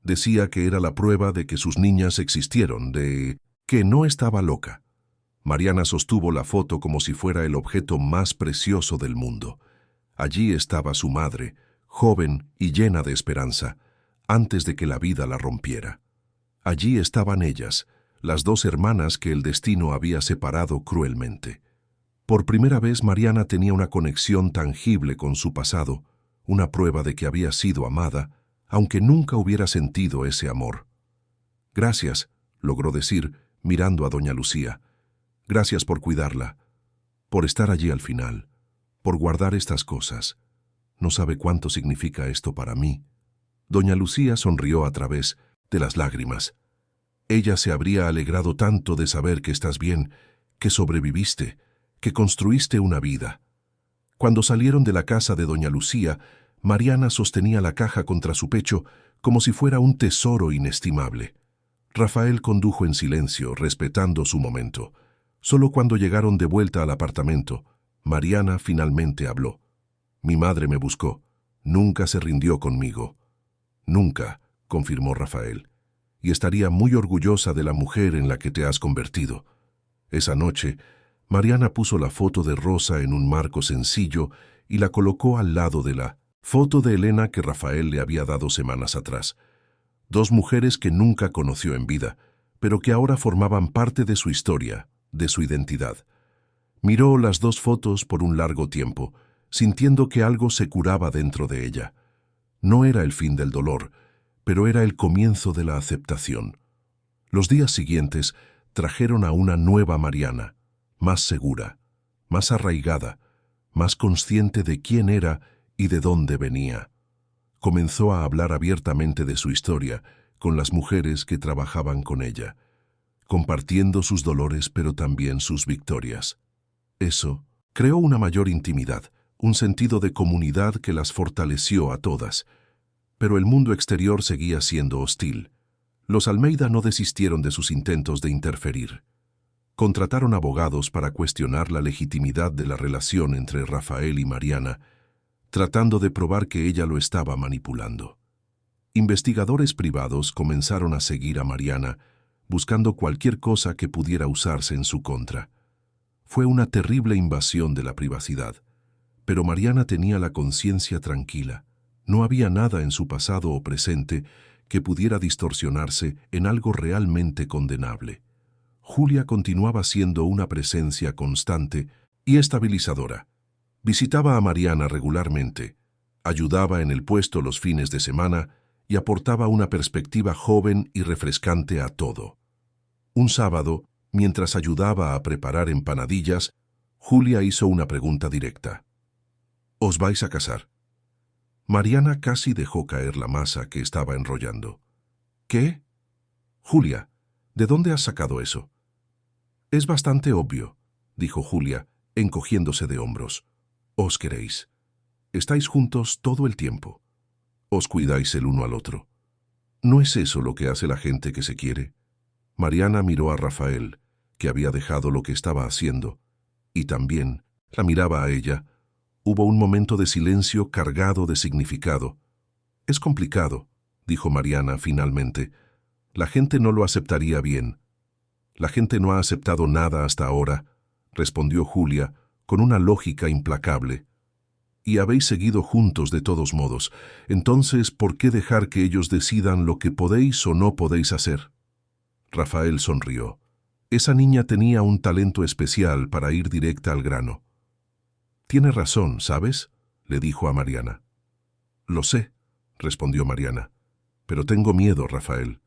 Decía que era la prueba de que sus niñas existieron, de que no estaba loca. Mariana sostuvo la foto como si fuera el objeto más precioso del mundo. Allí estaba su madre, joven y llena de esperanza, antes de que la vida la rompiera. Allí estaban ellas, las 2 hermanas que el destino había separado cruelmente. Por primera vez Mariana tenía una conexión tangible con su pasado, una prueba de que había sido amada, aunque nunca hubiera sentido ese amor. Gracias, logró decir, mirando a doña Lucía. Gracias por cuidarla, por estar allí al final, por guardar estas cosas. No sabe cuánto significa esto para mí. Doña Lucía sonrió a través de las lágrimas. Ella se habría alegrado tanto de saber que estás bien, que sobreviviste, que construiste una vida. Cuando salieron de la casa de doña Lucía, Mariana sostenía la caja contra su pecho como si fuera un tesoro inestimable. Rafael condujo en silencio, respetando su momento. Solo cuando llegaron de vuelta al apartamento, Mariana finalmente habló. Mi madre me buscó. Nunca se rindió conmigo. Nunca, confirmó Rafael. Y estaría muy orgullosa de la mujer en la que te has convertido. Esa noche, Mariana puso la foto de Rosa en un marco sencillo y la colocó al lado de la foto de Elena que Rafael le había dado semanas atrás. 2 mujeres que nunca conoció en vida, pero que ahora formaban parte de su historia, de su identidad. Miró las 2 fotos por un largo tiempo, sintiendo que algo se curaba dentro de ella. No era el fin del dolor, pero era el comienzo de la aceptación. Los días siguientes trajeron a una nueva Mariana, más segura, más arraigada, más consciente de quién era y de dónde venía. Comenzó a hablar abiertamente de su historia con las mujeres que trabajaban con ella, compartiendo sus dolores pero también sus victorias. Eso creó una mayor intimidad, un sentido de comunidad que las fortaleció a todas. Pero el mundo exterior seguía siendo hostil. Los Almeida no desistieron de sus intentos de interferir. Contrataron abogados para cuestionar la legitimidad de la relación entre Rafael y Mariana, tratando de probar que ella lo estaba manipulando. Investigadores privados comenzaron a seguir a Mariana, buscando cualquier cosa que pudiera usarse en su contra. Fue una terrible invasión de la privacidad, pero Mariana tenía la conciencia tranquila. No había nada en su pasado o presente que pudiera distorsionarse en algo realmente condenable. Julia continuaba siendo una presencia constante y estabilizadora. Visitaba a Mariana regularmente, ayudaba en el puesto los fines de semana y aportaba una perspectiva joven y refrescante a todo. Un sábado, mientras ayudaba a preparar empanadillas, Julia hizo una pregunta directa. ¿Os vais a casar? Mariana casi dejó caer la masa que estaba enrollando. ¿Qué? Julia, ¿de dónde has sacado eso? Es bastante obvio, dijo Julia, encogiéndose de hombros. Os queréis. Estáis juntos todo el tiempo. Os cuidáis el uno al otro. ¿No es eso lo que hace la gente que se quiere? Mariana miró a Rafael, que había dejado lo que estaba haciendo, y también la miraba a ella. Hubo un momento de silencio cargado de significado. Es complicado, dijo Mariana finalmente. La gente no lo aceptaría bien. La gente no ha aceptado nada hasta ahora, respondió Julia, con una lógica implacable. Y habéis seguido juntos de todos modos. Entonces, ¿por qué dejar que ellos decidan lo que podéis o no podéis hacer? Rafael sonrió. Esa niña tenía un talento especial para ir directa al grano. Tiene razón, ¿sabes?, le dijo a Mariana. Lo sé, respondió Mariana. Pero tengo miedo, Rafael.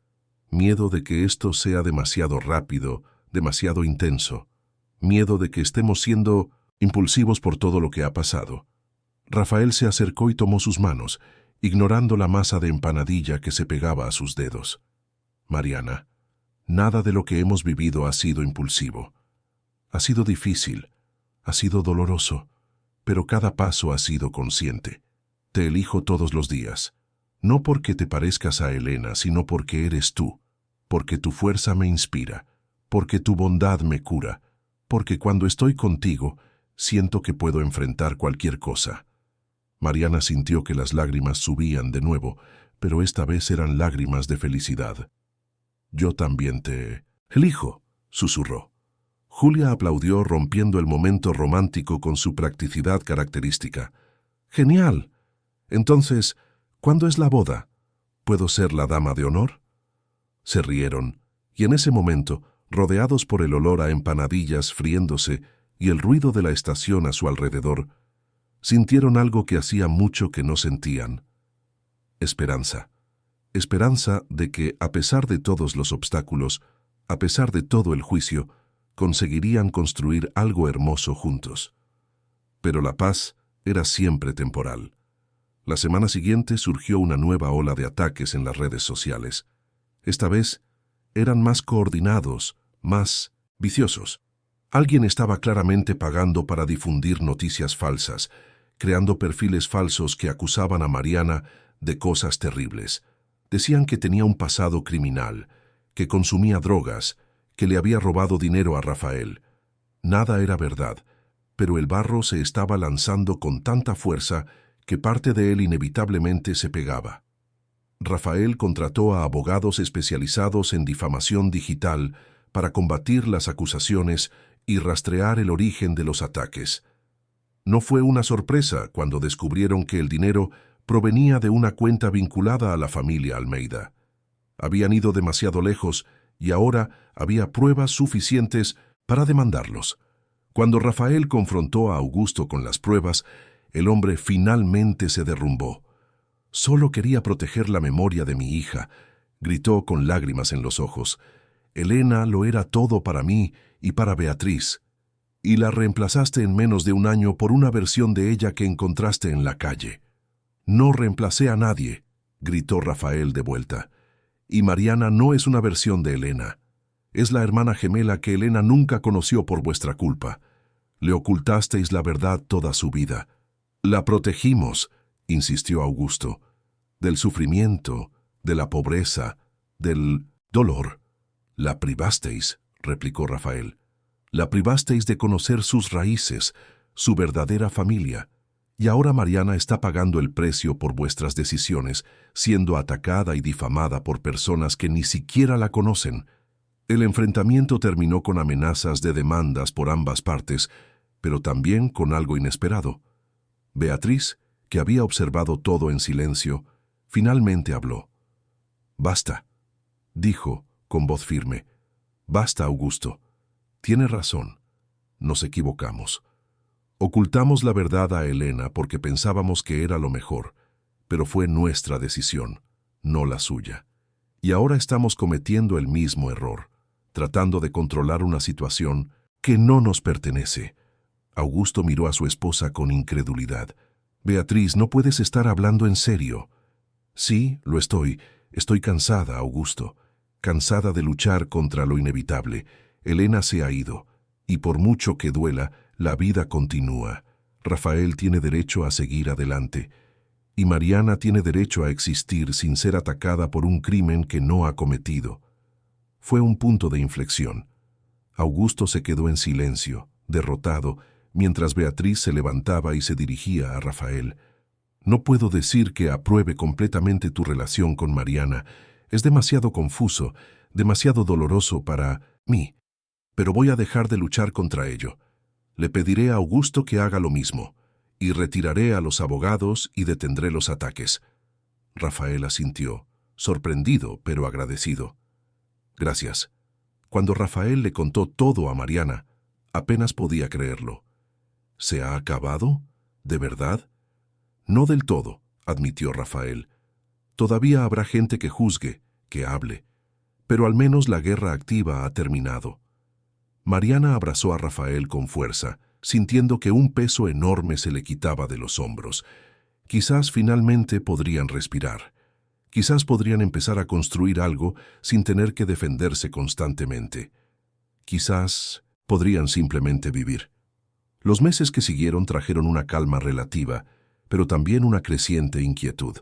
Miedo de que esto sea demasiado rápido, demasiado intenso. Miedo de que estemos siendo impulsivos por todo lo que ha pasado. Rafael se acercó y tomó sus manos, ignorando la masa de empanadilla que se pegaba a sus dedos. Mariana, nada de lo que hemos vivido ha sido impulsivo. Ha sido difícil, ha sido doloroso, pero cada paso ha sido consciente. Te elijo todos los días, no porque te parezcas a Elena, sino porque eres tú, porque tu fuerza me inspira, porque tu bondad me cura, porque cuando estoy contigo, siento que puedo enfrentar cualquier cosa. Mariana sintió que las lágrimas subían de nuevo, pero esta vez eran lágrimas de felicidad. Yo también te elijo, susurró. Julia aplaudió, rompiendo el momento romántico con su practicidad característica. ¡Genial! Entonces, ¿cuándo es la boda? ¿Puedo ser la dama de honor? Se rieron, y en ese momento, rodeados por el olor a empanadillas friéndose y el ruido de la estación a su alrededor, sintieron algo que hacía mucho que no sentían. Esperanza. Esperanza de que, a pesar de todos los obstáculos, a pesar de todo el juicio, conseguirían construir algo hermoso juntos. Pero la paz era siempre temporal. La semana siguiente surgió una nueva ola de ataques en las redes sociales. Esta vez eran más coordinados, más viciosos. Alguien estaba claramente pagando para difundir noticias falsas, creando perfiles falsos que acusaban a Mariana de cosas terribles. Decían que tenía un pasado criminal, que consumía drogas, que le había robado dinero a Rafael. Nada era verdad, pero el barro se estaba lanzando con tanta fuerza que parte de él inevitablemente se pegaba. Rafael contrató a abogados especializados en difamación digital para combatir las acusaciones y rastrear el origen de los ataques. No fue una sorpresa cuando descubrieron que el dinero provenía de una cuenta vinculada a la familia Almeida. Habían ido demasiado lejos y ahora había pruebas suficientes para demandarlos. Cuando Rafael confrontó a Augusto con las pruebas, el hombre finalmente se derrumbó. «Solo quería proteger la memoria de mi hija», gritó con lágrimas en los ojos. «Elena lo era todo para mí y para Beatriz, y la reemplazaste en menos de un año por una versión de ella que encontraste en la calle». «No reemplacé a nadie», gritó Rafael de vuelta. «Y Mariana no es una versión de Elena. Es la hermana gemela que Elena nunca conoció por vuestra culpa. Le ocultasteis la verdad toda su vida. La protegimos», insistió Augusto, «del sufrimiento, de la pobreza, del dolor». «La privasteis», replicó Rafael. «La privasteis de conocer sus raíces, su verdadera familia. Y ahora Mariana está pagando el precio por vuestras decisiones, siendo atacada y difamada por personas que ni siquiera la conocen». El enfrentamiento terminó con amenazas de demandas por ambas partes, pero también con algo inesperado. Beatriz, que había observado todo en silencio, finalmente habló. «Basta», dijo con voz firme. «Basta, Augusto. Tiene razón. Nos equivocamos. Ocultamos la verdad a Elena porque pensábamos que era lo mejor, pero fue nuestra decisión, no la suya. Y ahora estamos cometiendo el mismo error, tratando de controlar una situación que no nos pertenece». Augusto miró a su esposa con incredulidad. «Beatriz, no puedes estar hablando en serio». «Sí, lo estoy. Estoy cansada, Augusto. Cansada de luchar contra lo inevitable. Elena se ha ido, y por mucho que duela, la vida continúa. Rafael tiene derecho a seguir adelante, y Mariana tiene derecho a existir sin ser atacada por un crimen que no ha cometido». Fue un punto de inflexión. Augusto se quedó en silencio, derrotado, mientras Beatriz se levantaba y se dirigía a Rafael. «No puedo decir que apruebe completamente tu relación con Mariana. Es demasiado confuso, demasiado doloroso para mí. Pero voy a dejar de luchar contra ello. Le pediré a Augusto que haga lo mismo, y retiraré a los abogados y detendré los ataques». Rafael asintió, sorprendido pero agradecido. «Gracias». Cuando Rafael le contó todo a Mariana, apenas podía creerlo. «¿Se ha acabado? ¿De verdad?» «No del todo», admitió Rafael. «Todavía habrá gente que juzgue, que hable. Pero al menos la guerra activa ha terminado». Mariana abrazó a Rafael con fuerza, sintiendo que un peso enorme se le quitaba de los hombros. Quizás finalmente podrían respirar. Quizás podrían empezar a construir algo sin tener que defenderse constantemente. Quizás podrían simplemente vivir. Los meses que siguieron trajeron una calma relativa, pero también una creciente inquietud.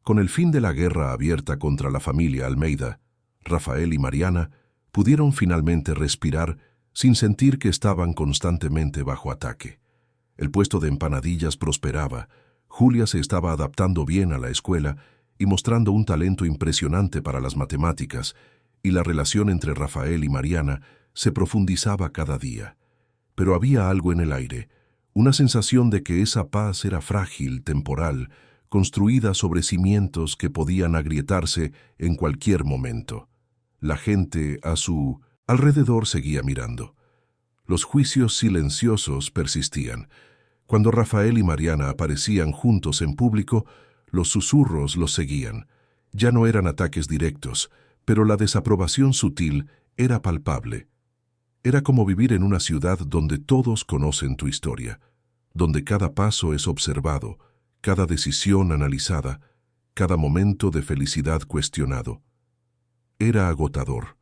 Con el fin de la guerra abierta contra la familia Almeida, Rafael y Mariana pudieron finalmente respirar sin sentir que estaban constantemente bajo ataque. El puesto de empanadillas prosperaba, Julia se estaba adaptando bien a la escuela y mostrando un talento impresionante para las matemáticas, y la relación entre Rafael y Mariana se profundizaba cada día. Pero había algo en el aire, una sensación de que esa paz era frágil, temporal, construida sobre cimientos que podían agrietarse en cualquier momento. La gente a su alrededor seguía mirando. Los juicios silenciosos persistían. Cuando Rafael y Mariana aparecían juntos en público, los susurros los seguían. Ya no eran ataques directos, pero la desaprobación sutil era palpable. Era como vivir en una ciudad donde todos conocen tu historia, donde cada paso es observado, cada decisión analizada, cada momento de felicidad cuestionado. Era agotador.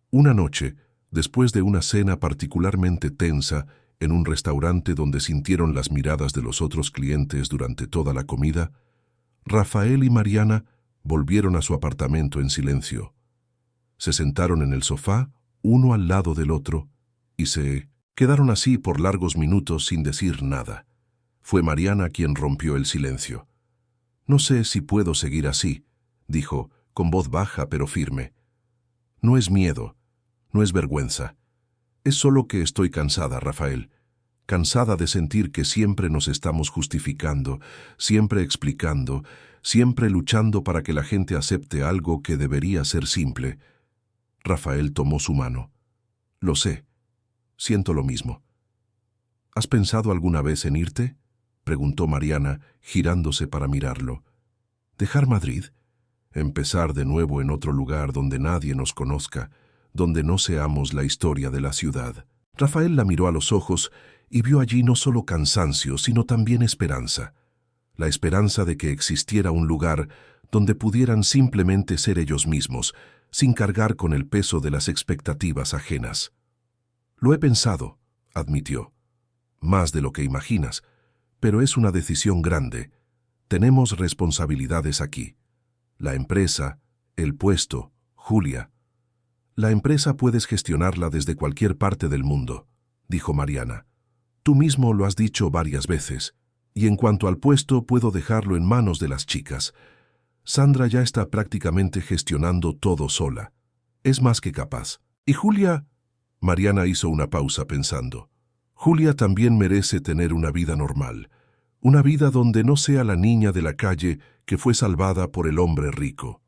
Una noche, después de una cena particularmente tensa en un restaurante donde sintieron las miradas de los otros clientes durante toda la comida, Rafael y Mariana volvieron a su apartamento en silencio. Se sentaron en el sofá, uno al lado del otro, y se quedaron así por largos minutos sin decir nada. Fue Mariana quien rompió el silencio. «No sé si puedo seguir así», dijo, con voz baja pero firme. «No es miedo, no es vergüenza. Es solo que estoy cansada, Rafael. Cansada de sentir que siempre nos estamos justificando, siempre explicando, siempre luchando para que la gente acepte algo que debería ser simple. Rafael tomó su mano. Lo sé. Siento lo mismo. ¿Has pensado alguna vez en irte?, preguntó Mariana, girándose para mirarlo. ¿Dejar Madrid? Empezar de nuevo en otro lugar donde nadie nos conozca, donde no seamos la historia de la ciudad. Rafael la miró a los ojos y vio allí no solo cansancio, sino también esperanza. La esperanza de que existiera un lugar donde pudieran simplemente ser ellos mismos, sin cargar con el peso de las expectativas ajenas. Lo he pensado, admitió. Más de lo que imaginas, pero es una decisión grande. Tenemos responsabilidades aquí. La empresa, el puesto, Julia. La empresa puedes gestionarla desde cualquier parte del mundo, dijo Mariana. Tú mismo lo has dicho varias veces. Y en cuanto al puesto, puedo dejarlo en manos de las chicas. Sandra ya está prácticamente gestionando todo sola. Es más que capaz. ¿Y Julia? Mariana hizo una pausa pensando. Julia también merece tener una vida normal. Una vida donde no sea la niña de la calle que fue salvada por el hombre rico.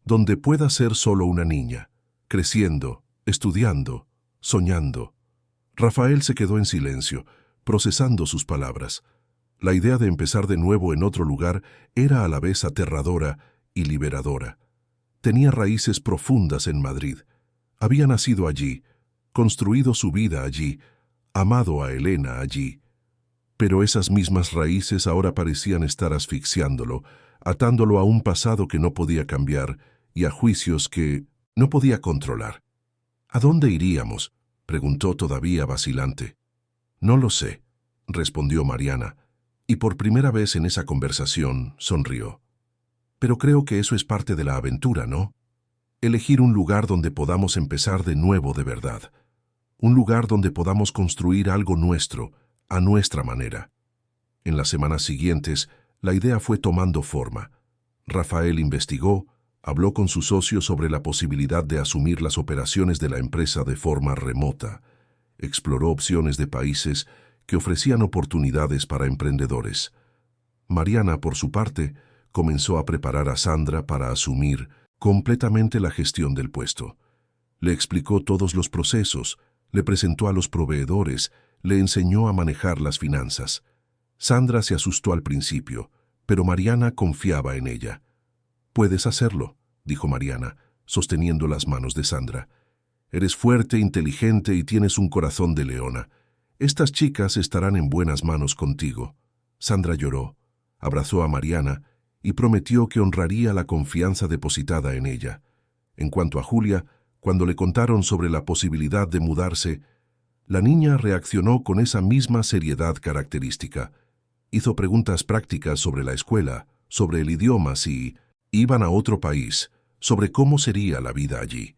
Donde pueda ser solo una niña, creciendo, estudiando, soñando. Rafael se quedó en silencio, procesando sus palabras. La idea de empezar de nuevo en otro lugar era a la vez aterradora y liberadora. Tenía raíces profundas en Madrid. Había nacido allí, construido su vida allí, amado a Elena allí. Pero esas mismas raíces ahora parecían estar asfixiándolo, atándolo a un pasado que no podía cambiar y a juicios que no podía controlar. ¿A dónde iríamos?, preguntó todavía vacilante. No lo sé, respondió Mariana, y por primera vez en esa conversación sonrió. Pero creo que eso es parte de la aventura, ¿no? Elegir un lugar donde podamos empezar de nuevo de verdad. Un lugar donde podamos construir algo nuestro, a nuestra manera. En las semanas siguientes, la idea fue tomando forma. Rafael investigó, habló con su socio sobre la posibilidad de asumir las operaciones de la empresa de forma remota. Exploró opciones de países que ofrecían oportunidades para emprendedores. Mariana, por su parte, comenzó a preparar a Sandra para asumir completamente la gestión del puesto. Le explicó todos los procesos, le presentó a los proveedores, le enseñó a manejar las finanzas. Sandra se asustó al principio, pero Mariana confiaba en ella. «Puedes hacerlo», dijo Mariana, sosteniendo las manos de Sandra. «Eres fuerte, inteligente y tienes un corazón de leona. Estas chicas estarán en buenas manos contigo». Sandra lloró, abrazó a Mariana y prometió que honraría la confianza depositada en ella. En cuanto a Julia, cuando le contaron sobre la posibilidad de mudarse, la niña reaccionó con esa misma seriedad característica. Hizo preguntas prácticas sobre la escuela, sobre el idioma, si iban a otro país, sobre cómo sería la vida allí.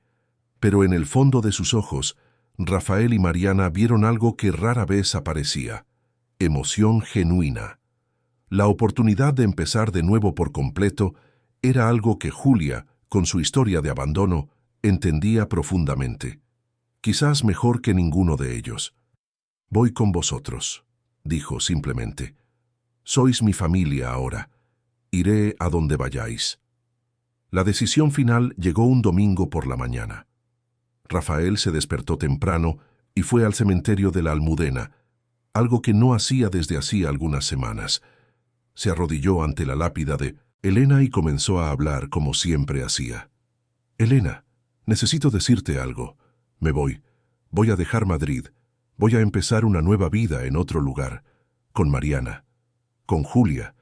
Pero en el fondo de sus ojos, Rafael y Mariana vieron algo que rara vez aparecía: emoción genuina. La oportunidad de empezar de nuevo por completo era algo que Julia, con su historia de abandono, entendía profundamente. Quizás mejor que ninguno de ellos. «Voy con vosotros», dijo simplemente. «Sois mi familia ahora. Iré a donde vayáis». La decisión final llegó un domingo por la mañana. Rafael se despertó temprano y fue al cementerio de la Almudena, algo que no hacía desde hacía algunas semanas. Se arrodilló ante la lápida de Elena y comenzó a hablar como siempre hacía. «Elena, necesito decirte algo. Me voy. Voy a dejar Madrid. Voy a empezar una nueva vida en otro lugar. Con Mariana. Con Julia.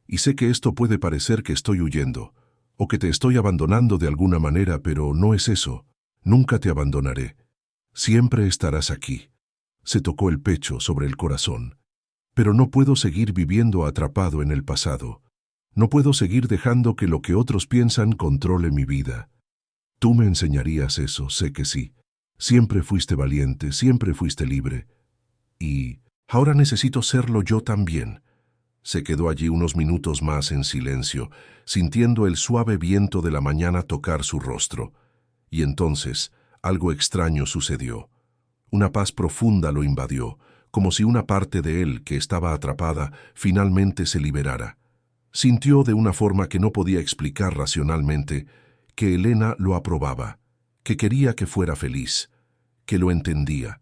Y sé que esto puede parecer que estoy huyendo, o que te estoy abandonando de alguna manera, pero no es eso. Nunca te abandonaré. Siempre estarás aquí». Se tocó el pecho sobre el corazón. «Pero no puedo seguir viviendo atrapado en el pasado. No puedo seguir dejando que lo que otros piensan controle mi vida. Tú me enseñarías eso, sé que sí. Siempre fuiste valiente, siempre fuiste libre. Y ahora necesito serlo yo también». Se quedó allí unos minutos más en silencio, sintiendo el suave viento de la mañana tocar su rostro. Y entonces algo extraño sucedió. Una paz profunda lo invadió, como si una parte de él que estaba atrapada finalmente se liberara. Sintió de una forma que no podía explicar racionalmente que Elena lo aprobaba, que quería que fuera feliz, que lo entendía.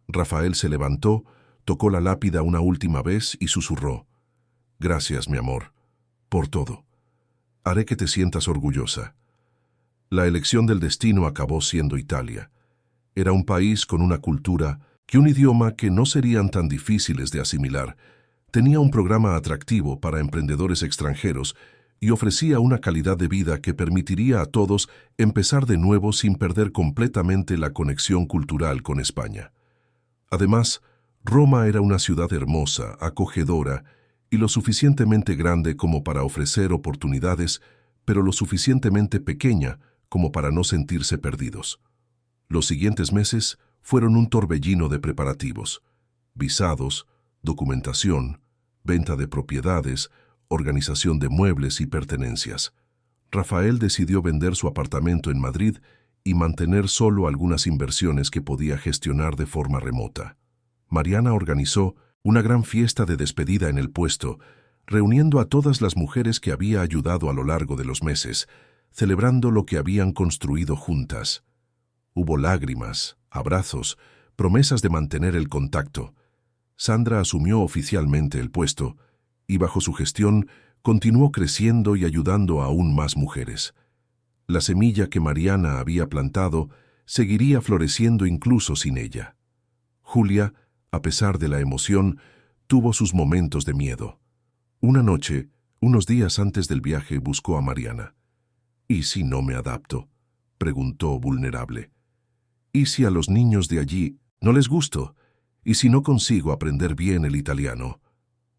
Rafael se levantó, tocó la lápida una última vez y susurró: «Gracias, mi amor, por todo. Haré que te sientas orgullosa». La elección del destino acabó siendo Italia. Era un país con una cultura y un idioma que no serían tan difíciles de asimilar. Tenía un programa atractivo para emprendedores extranjeros y ofrecía una calidad de vida que permitiría a todos empezar de nuevo sin perder completamente la conexión cultural con España. Además, Roma era una ciudad hermosa, acogedora y lo suficientemente grande como para ofrecer oportunidades, pero lo suficientemente pequeña como para no sentirse perdidos. Los siguientes meses fueron un torbellino de preparativos: visados, documentación, venta de propiedades, organización de muebles y pertenencias. Rafael decidió vender su apartamento en Madrid y mantener solo algunas inversiones que podía gestionar de forma remota. Mariana organizó una gran fiesta de despedida en el puesto, reuniendo a todas las mujeres que había ayudado a lo largo de los meses, celebrando lo que habían construido juntas. Hubo lágrimas, abrazos, promesas de mantener el contacto. Sandra asumió oficialmente el puesto y bajo su gestión continuó creciendo y ayudando a aún más mujeres. La semilla que Mariana había plantado seguiría floreciendo incluso sin ella. Julia, a pesar de la emoción, tuvo sus momentos de miedo. Una noche, unos días antes del viaje, buscó a Mariana. «¿Y si no me adapto?», preguntó vulnerable. «¿Y si a los niños de allí no les gusto? ¿Y si no consigo aprender bien el italiano?».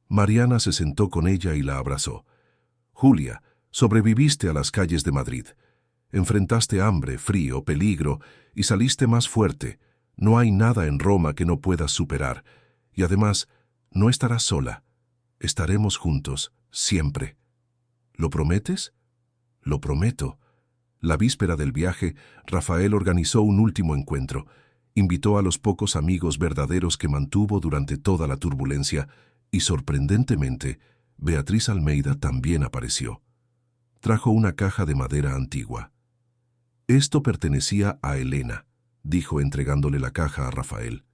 Mariana se sentó con ella y la abrazó. «Julia, sobreviviste a las calles de Madrid. Enfrentaste hambre, frío, peligro y saliste más fuerte. No hay nada en Roma que no puedas superar. Y además, no estarás sola. Estaremos juntos, siempre. ¿Lo prometes?». «Lo prometo». La víspera del viaje, Rafael organizó un último encuentro. Invitó a los pocos amigos verdaderos que mantuvo durante toda la turbulencia y, sorprendentemente, Beatriz Almeida también apareció. Trajo una caja de madera antigua. «Esto pertenecía a Elena», dijo entregándole la caja a Rafael.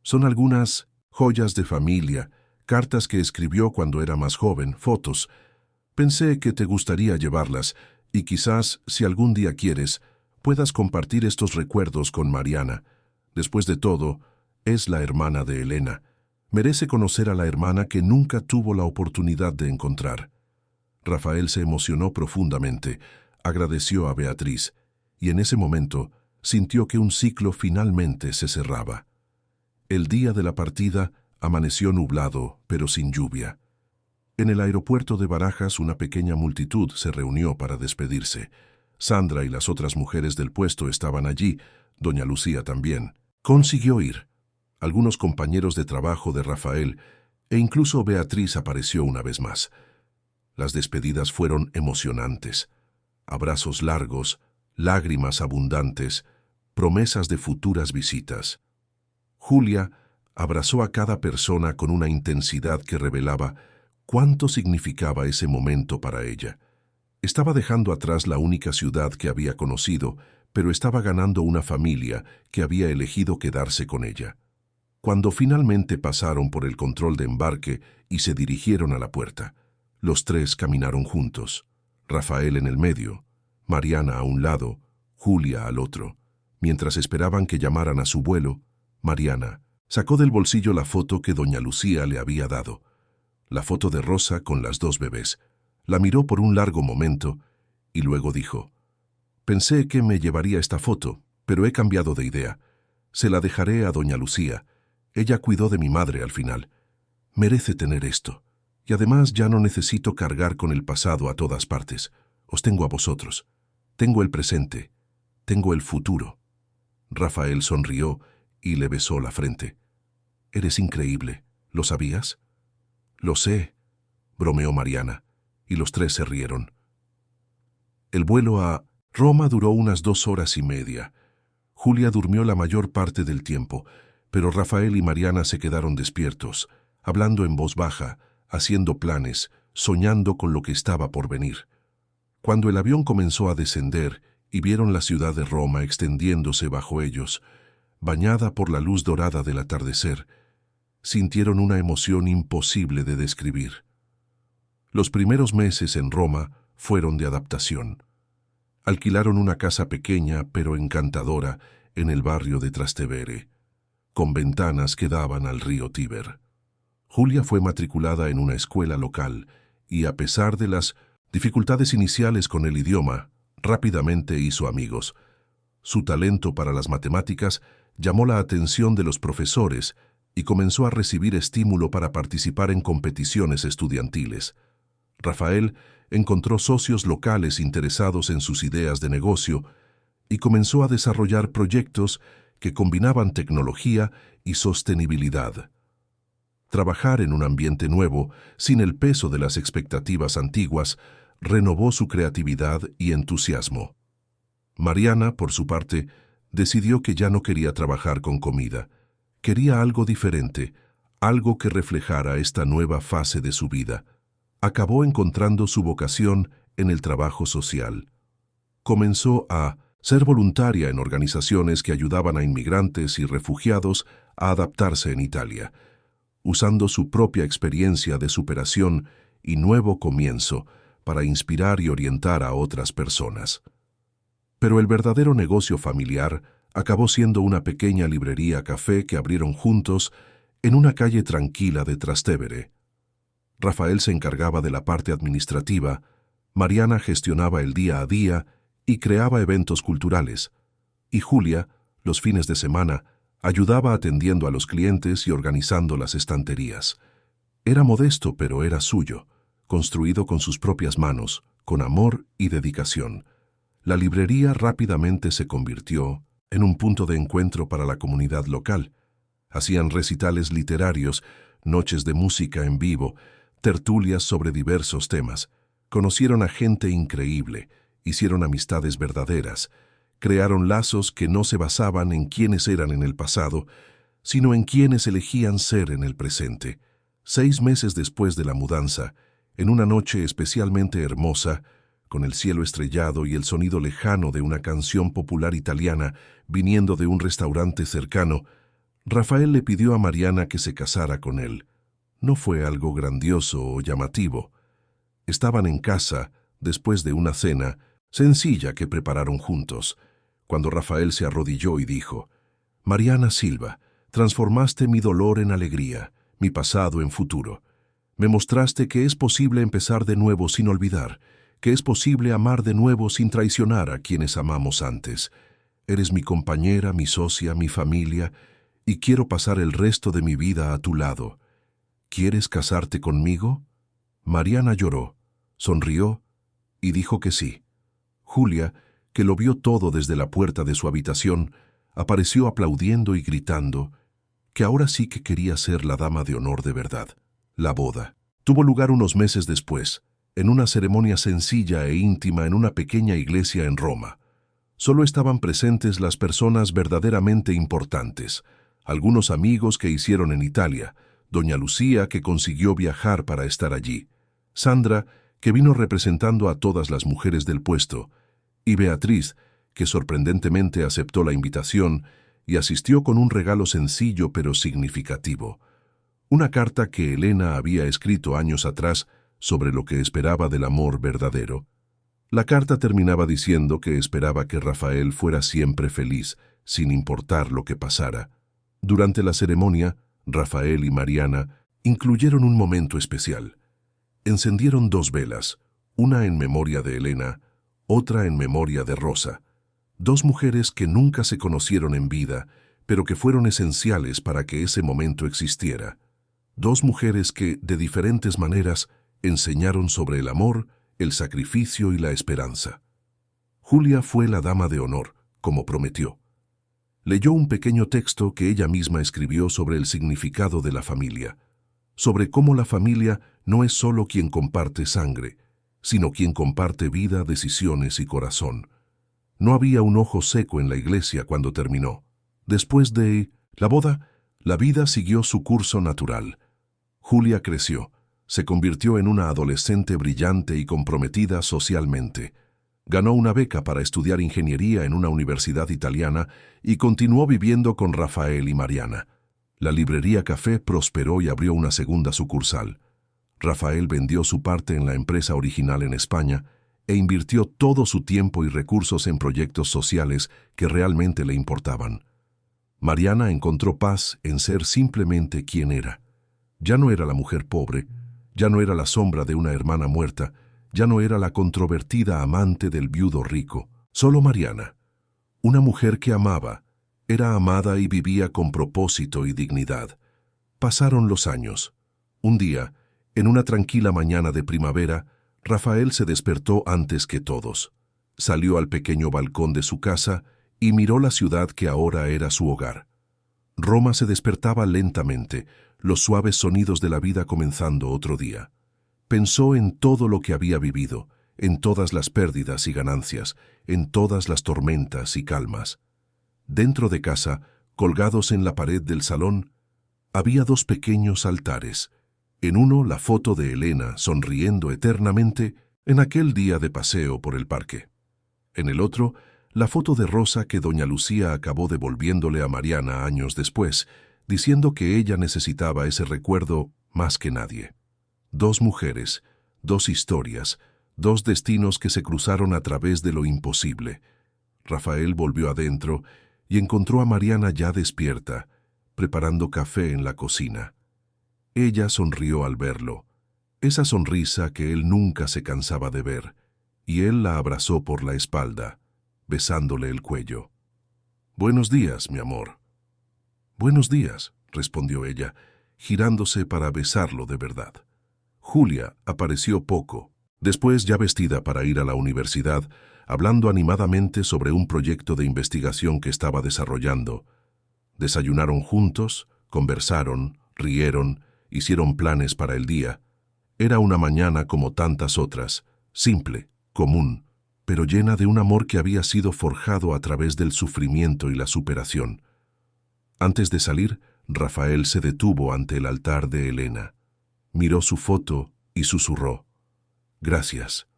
«Son algunas joyas de familia, cartas que escribió cuando era más joven, fotos. Pensé que te gustaría llevarlas y quizás, si algún día quieres, puedas compartir estos recuerdos con Mariana. Después de todo, es la hermana de Elena. Merece conocer a la hermana que nunca tuvo la oportunidad de encontrar». Rafael se emocionó profundamente, agradeció a Beatriz, y en ese momento sintió que un ciclo finalmente se cerraba. El día de la partida amaneció nublado, pero sin lluvia. En el aeropuerto de Barajas una pequeña multitud se reunió para despedirse. Sandra y las otras mujeres del puesto estaban allí, doña Lucía también. Consiguió ir. Algunos compañeros de trabajo de Rafael e incluso Beatriz apareció una vez más. Las despedidas fueron emocionantes. Abrazos largos, lágrimas abundantes, promesas de futuras visitas. Julia abrazó a cada persona con una intensidad que revelaba cuánto significaba ese momento para ella. Estaba dejando atrás la única ciudad que había conocido, pero estaba ganando una familia que había elegido quedarse con ella. Cuando finalmente pasaron por el control de embarque y se dirigieron a la puerta, los tres caminaron juntos, Rafael en el medio, Mariana a un lado, Julia al otro. Mientras esperaban que llamaran a su vuelo, Mariana sacó del bolsillo la foto que doña Lucía le había dado, la foto de Rosa con las dos bebés. La miró por un largo momento y luego dijo: «Pensé que me llevaría esta foto, pero he cambiado de idea. Se la dejaré a doña Lucía. Ella cuidó de mi madre al final. Merece tener esto. Y además ya no necesito cargar con el pasado a todas partes. Os tengo a vosotros. Tengo el presente. Tengo el futuro». Rafael sonrió y le besó la frente. «Eres increíble. ¿Lo sabías?». «Lo sé», bromeó Mariana, y los tres se rieron. El vuelo a Roma duró unas 2 horas y media. Julia durmió la mayor parte del tiempo, pero Rafael y Mariana se quedaron despiertos, hablando en voz baja, haciendo planes, soñando con lo que estaba por venir. Cuando el avión comenzó a descender y vieron la ciudad de Roma extendiéndose bajo ellos, bañada por la luz dorada del atardecer, sintieron una emoción imposible de describir. Los primeros meses en Roma fueron de adaptación. Alquilaron una casa pequeña pero encantadora en el barrio de Trastevere, con ventanas que daban al río Tíber. Julia fue matriculada en una escuela local y, a pesar de las dificultades iniciales con el idioma, rápidamente hizo amigos. Su talento para las matemáticas llamó la atención de los profesores y comenzó a recibir estímulo para participar en competiciones estudiantiles. Rafael encontró socios locales interesados en sus ideas de negocio y comenzó a desarrollar proyectos que combinaban tecnología y sostenibilidad. Trabajar en un ambiente nuevo, sin el peso de las expectativas antiguas, renovó su creatividad y entusiasmo. Mariana, por su parte, decidió que ya no quería trabajar con comida. Quería algo diferente, algo que reflejara esta nueva fase de su vida. Acabó encontrando su vocación en el trabajo social. Comenzó a ser voluntaria en organizaciones que ayudaban a inmigrantes y refugiados a adaptarse en Italia, usando su propia experiencia de superación y nuevo comienzo para inspirar y orientar a otras personas. Pero el verdadero negocio familiar acabó siendo una pequeña librería café que abrieron juntos en una calle tranquila de Trastevere. Rafael se encargaba de la parte administrativa, Mariana gestionaba el día a día y creaba eventos culturales, y Julia, los fines de semana, ayudaba atendiendo a los clientes y organizando las estanterías. Era modesto, pero era suyo, construido con sus propias manos, con amor y dedicación. La librería rápidamente se convirtió en un punto de encuentro para la comunidad local. Hacían recitales literarios, noches de música en vivo, tertulias sobre diversos temas. Conocieron a gente increíble, hicieron amistades verdaderas, crearon lazos que no se basaban en quiénes eran en el pasado, sino en quienes elegían ser en el presente. 6 meses después de la mudanza, en una noche especialmente hermosa, con el cielo estrellado y el sonido lejano de una canción popular italiana viniendo de un restaurante cercano, Rafael le pidió a Mariana que se casara con él. No fue algo grandioso o llamativo. Estaban en casa, después de una cena sencilla que prepararon juntos, cuando Rafael se arrodilló y dijo: «Mariana Silva, transformaste mi dolor en alegría, mi pasado en futuro. Me mostraste que es posible empezar de nuevo sin olvidar, que es posible amar de nuevo sin traicionar a quienes amamos antes. Eres mi compañera, mi socia, mi familia, y quiero pasar el resto de mi vida a tu lado. ¿Quieres casarte conmigo?» Mariana lloró, sonrió y dijo que sí. Julia, que lo vio todo desde la puerta de su habitación, apareció aplaudiendo y gritando que ahora sí que quería ser la dama de honor de verdad. La boda tuvo lugar unos meses después, en una ceremonia sencilla e íntima en una pequeña iglesia en Roma. Solo estaban presentes las personas verdaderamente importantes, algunos amigos que hicieron en Italia, doña Lucía, que consiguió viajar para estar allí, Sandra, que vino representando a todas las mujeres del puesto, y Beatriz, que sorprendentemente aceptó la invitación y asistió con un regalo sencillo pero significativo. Una carta que Elena había escrito años atrás sobre lo que esperaba del amor verdadero. La carta terminaba diciendo que esperaba que Rafael fuera siempre feliz, sin importar lo que pasara. Durante la ceremonia, Rafael y Mariana incluyeron un momento especial. Encendieron 2 velas, una en memoria de Elena, otra en memoria de Rosa, 2 mujeres que nunca se conocieron en vida, pero que fueron esenciales para que ese momento existiera. 2 mujeres que, de diferentes maneras, enseñaron sobre el amor, el sacrificio y la esperanza. Julia fue la dama de honor, como prometió. Leyó un pequeño texto que ella misma escribió sobre el significado de la familia, sobre cómo la familia no es solo quien comparte sangre, sino quien comparte vida, decisiones y corazón. No había un ojo seco en la iglesia cuando terminó. Después de la boda, la vida siguió su curso natural. Julia creció, Se convirtió en una adolescente brillante y comprometida socialmente. Ganó una beca para estudiar ingeniería en una universidad italiana y continuó viviendo con Rafael y Mariana. La librería Café prosperó y abrió una segunda sucursal. Rafael vendió su parte en la empresa original en España e invirtió todo su tiempo y recursos en proyectos sociales que realmente le importaban. Mariana encontró paz en ser simplemente quien era. Ya no era la mujer pobre, ya no era la sombra de una hermana muerta, ya no era la controvertida amante del viudo rico. Solo Mariana, una mujer que amaba, era amada y vivía con propósito y dignidad. Pasaron los años. Un día, en una tranquila mañana de primavera, Rafael se despertó antes que todos. Salió al pequeño balcón de su casa y miró la ciudad que ahora era su hogar. Roma se despertaba lentamente, los suaves sonidos de la vida comenzando otro día. Pensó en todo lo que había vivido, en todas las pérdidas y ganancias, en todas las tormentas y calmas. Dentro de casa, colgados en la pared del salón, había dos pequeños altares. En uno, la foto de Elena sonriendo eternamente en aquel día de paseo por el parque. En el otro, la foto de Rosa que doña Lucía acabó devolviéndole a Mariana años después, diciendo que ella necesitaba ese recuerdo más que nadie. Dos mujeres, dos historias, dos destinos que se cruzaron a través de lo imposible. Rafael volvió adentro y encontró a Mariana ya despierta, preparando café en la cocina. Ella sonrió al verlo, esa sonrisa que él nunca se cansaba de ver, y él la abrazó por la espalda, besándole el cuello. «Buenos días, mi amor». «Buenos días», respondió ella, girándose para besarlo de verdad. Julia apareció poco, después ya vestida para ir a la universidad, hablando animadamente sobre un proyecto de investigación que estaba desarrollando. Desayunaron juntos, conversaron, rieron, hicieron planes para el día. Era una mañana como tantas otras, simple, común, pero llena de un amor que había sido forjado a través del sufrimiento y la superación. Antes de salir, Rafael se detuvo ante el altar de Elena. Miró su foto y susurró: «Gracias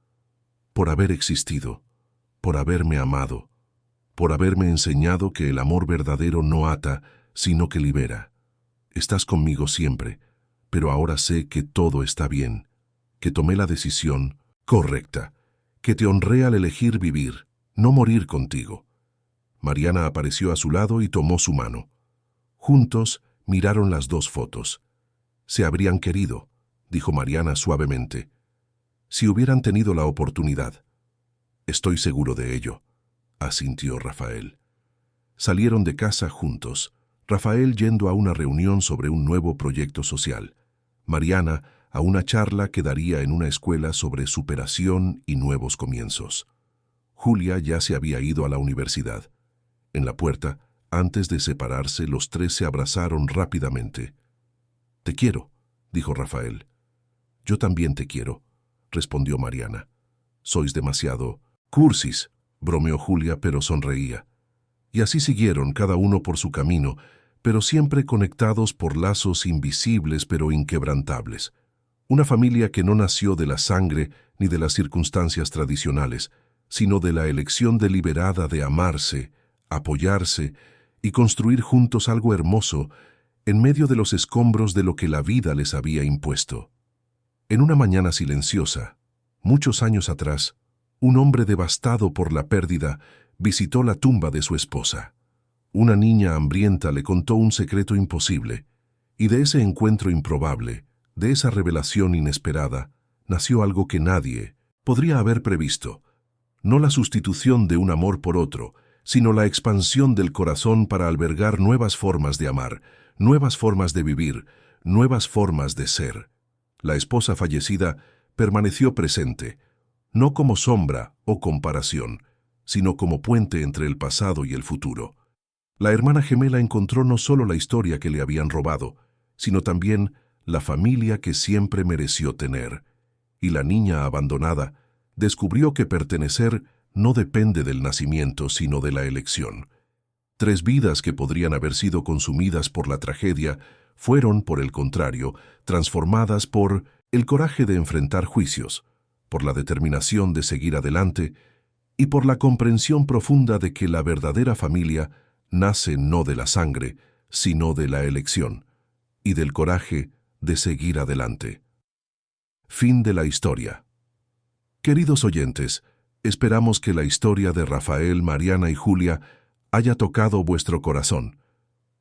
por haber existido, por haberme amado, por haberme enseñado que el amor verdadero no ata, sino que libera. Estás conmigo siempre, pero ahora sé que todo está bien, que tomé la decisión correcta, que te honré al elegir vivir, no morir contigo». Mariana apareció a su lado y tomó su mano. Juntos miraron las dos fotos. «Se habrían querido», dijo Mariana suavemente, «si hubieran tenido la oportunidad». «Estoy seguro de ello», asintió Rafael. Salieron de casa juntos, Rafael yendo a una reunión sobre un nuevo proyecto social, Mariana a una charla que daría en una escuela sobre superación y nuevos comienzos. Julia ya se había ido a la universidad. En la puerta, antes de separarse, los tres se abrazaron rápidamente. «Te quiero», dijo Rafael. «Yo también te quiero», respondió Mariana. «Sois demasiado cursis», bromeó Julia, pero sonreía. Y así siguieron, cada uno por su camino, pero siempre conectados por lazos invisibles pero inquebrantables. Una familia que no nació de la sangre ni de las circunstancias tradicionales, sino de la elección deliberada de amarse, apoyarse y construir juntos algo hermoso en medio de los escombros de lo que la vida les había impuesto. En una mañana silenciosa, muchos años atrás, un hombre devastado por la pérdida visitó la tumba de su esposa. Una niña hambrienta le contó un secreto imposible, y de ese encuentro improbable, de esa revelación inesperada, nació algo que nadie podría haber previsto. No la sustitución de un amor por otro, sino la expansión del corazón para albergar nuevas formas de amar, nuevas formas de vivir, nuevas formas de ser. La esposa fallecida permaneció presente, no como sombra o comparación, sino como puente entre el pasado y el futuro. La hermana gemela encontró no solo la historia que le habían robado, sino también la familia que siempre mereció tener. Y la niña abandonada descubrió que pertenecer no depende del nacimiento, sino de la elección. 3 vidas que podrían haber sido consumidas por la tragedia fueron, por el contrario, transformadas por el coraje de enfrentar juicios, por la determinación de seguir adelante y por la comprensión profunda de que la verdadera familia nace no de la sangre, sino de la elección, y del coraje de seguir adelante. Fin de la historia. Queridos oyentes, esperamos que la historia de Rafael, Mariana y Julia haya tocado vuestro corazón.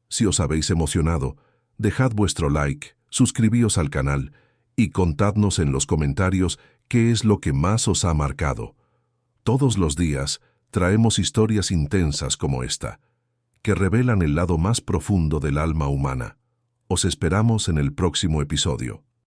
Si os habéis emocionado, dejad vuestro like, suscribíos al canal y contadnos en los comentarios qué es lo que más os ha marcado. Todos los días traemos historias intensas como esta, que revelan el lado más profundo del alma humana. Os esperamos en el próximo episodio.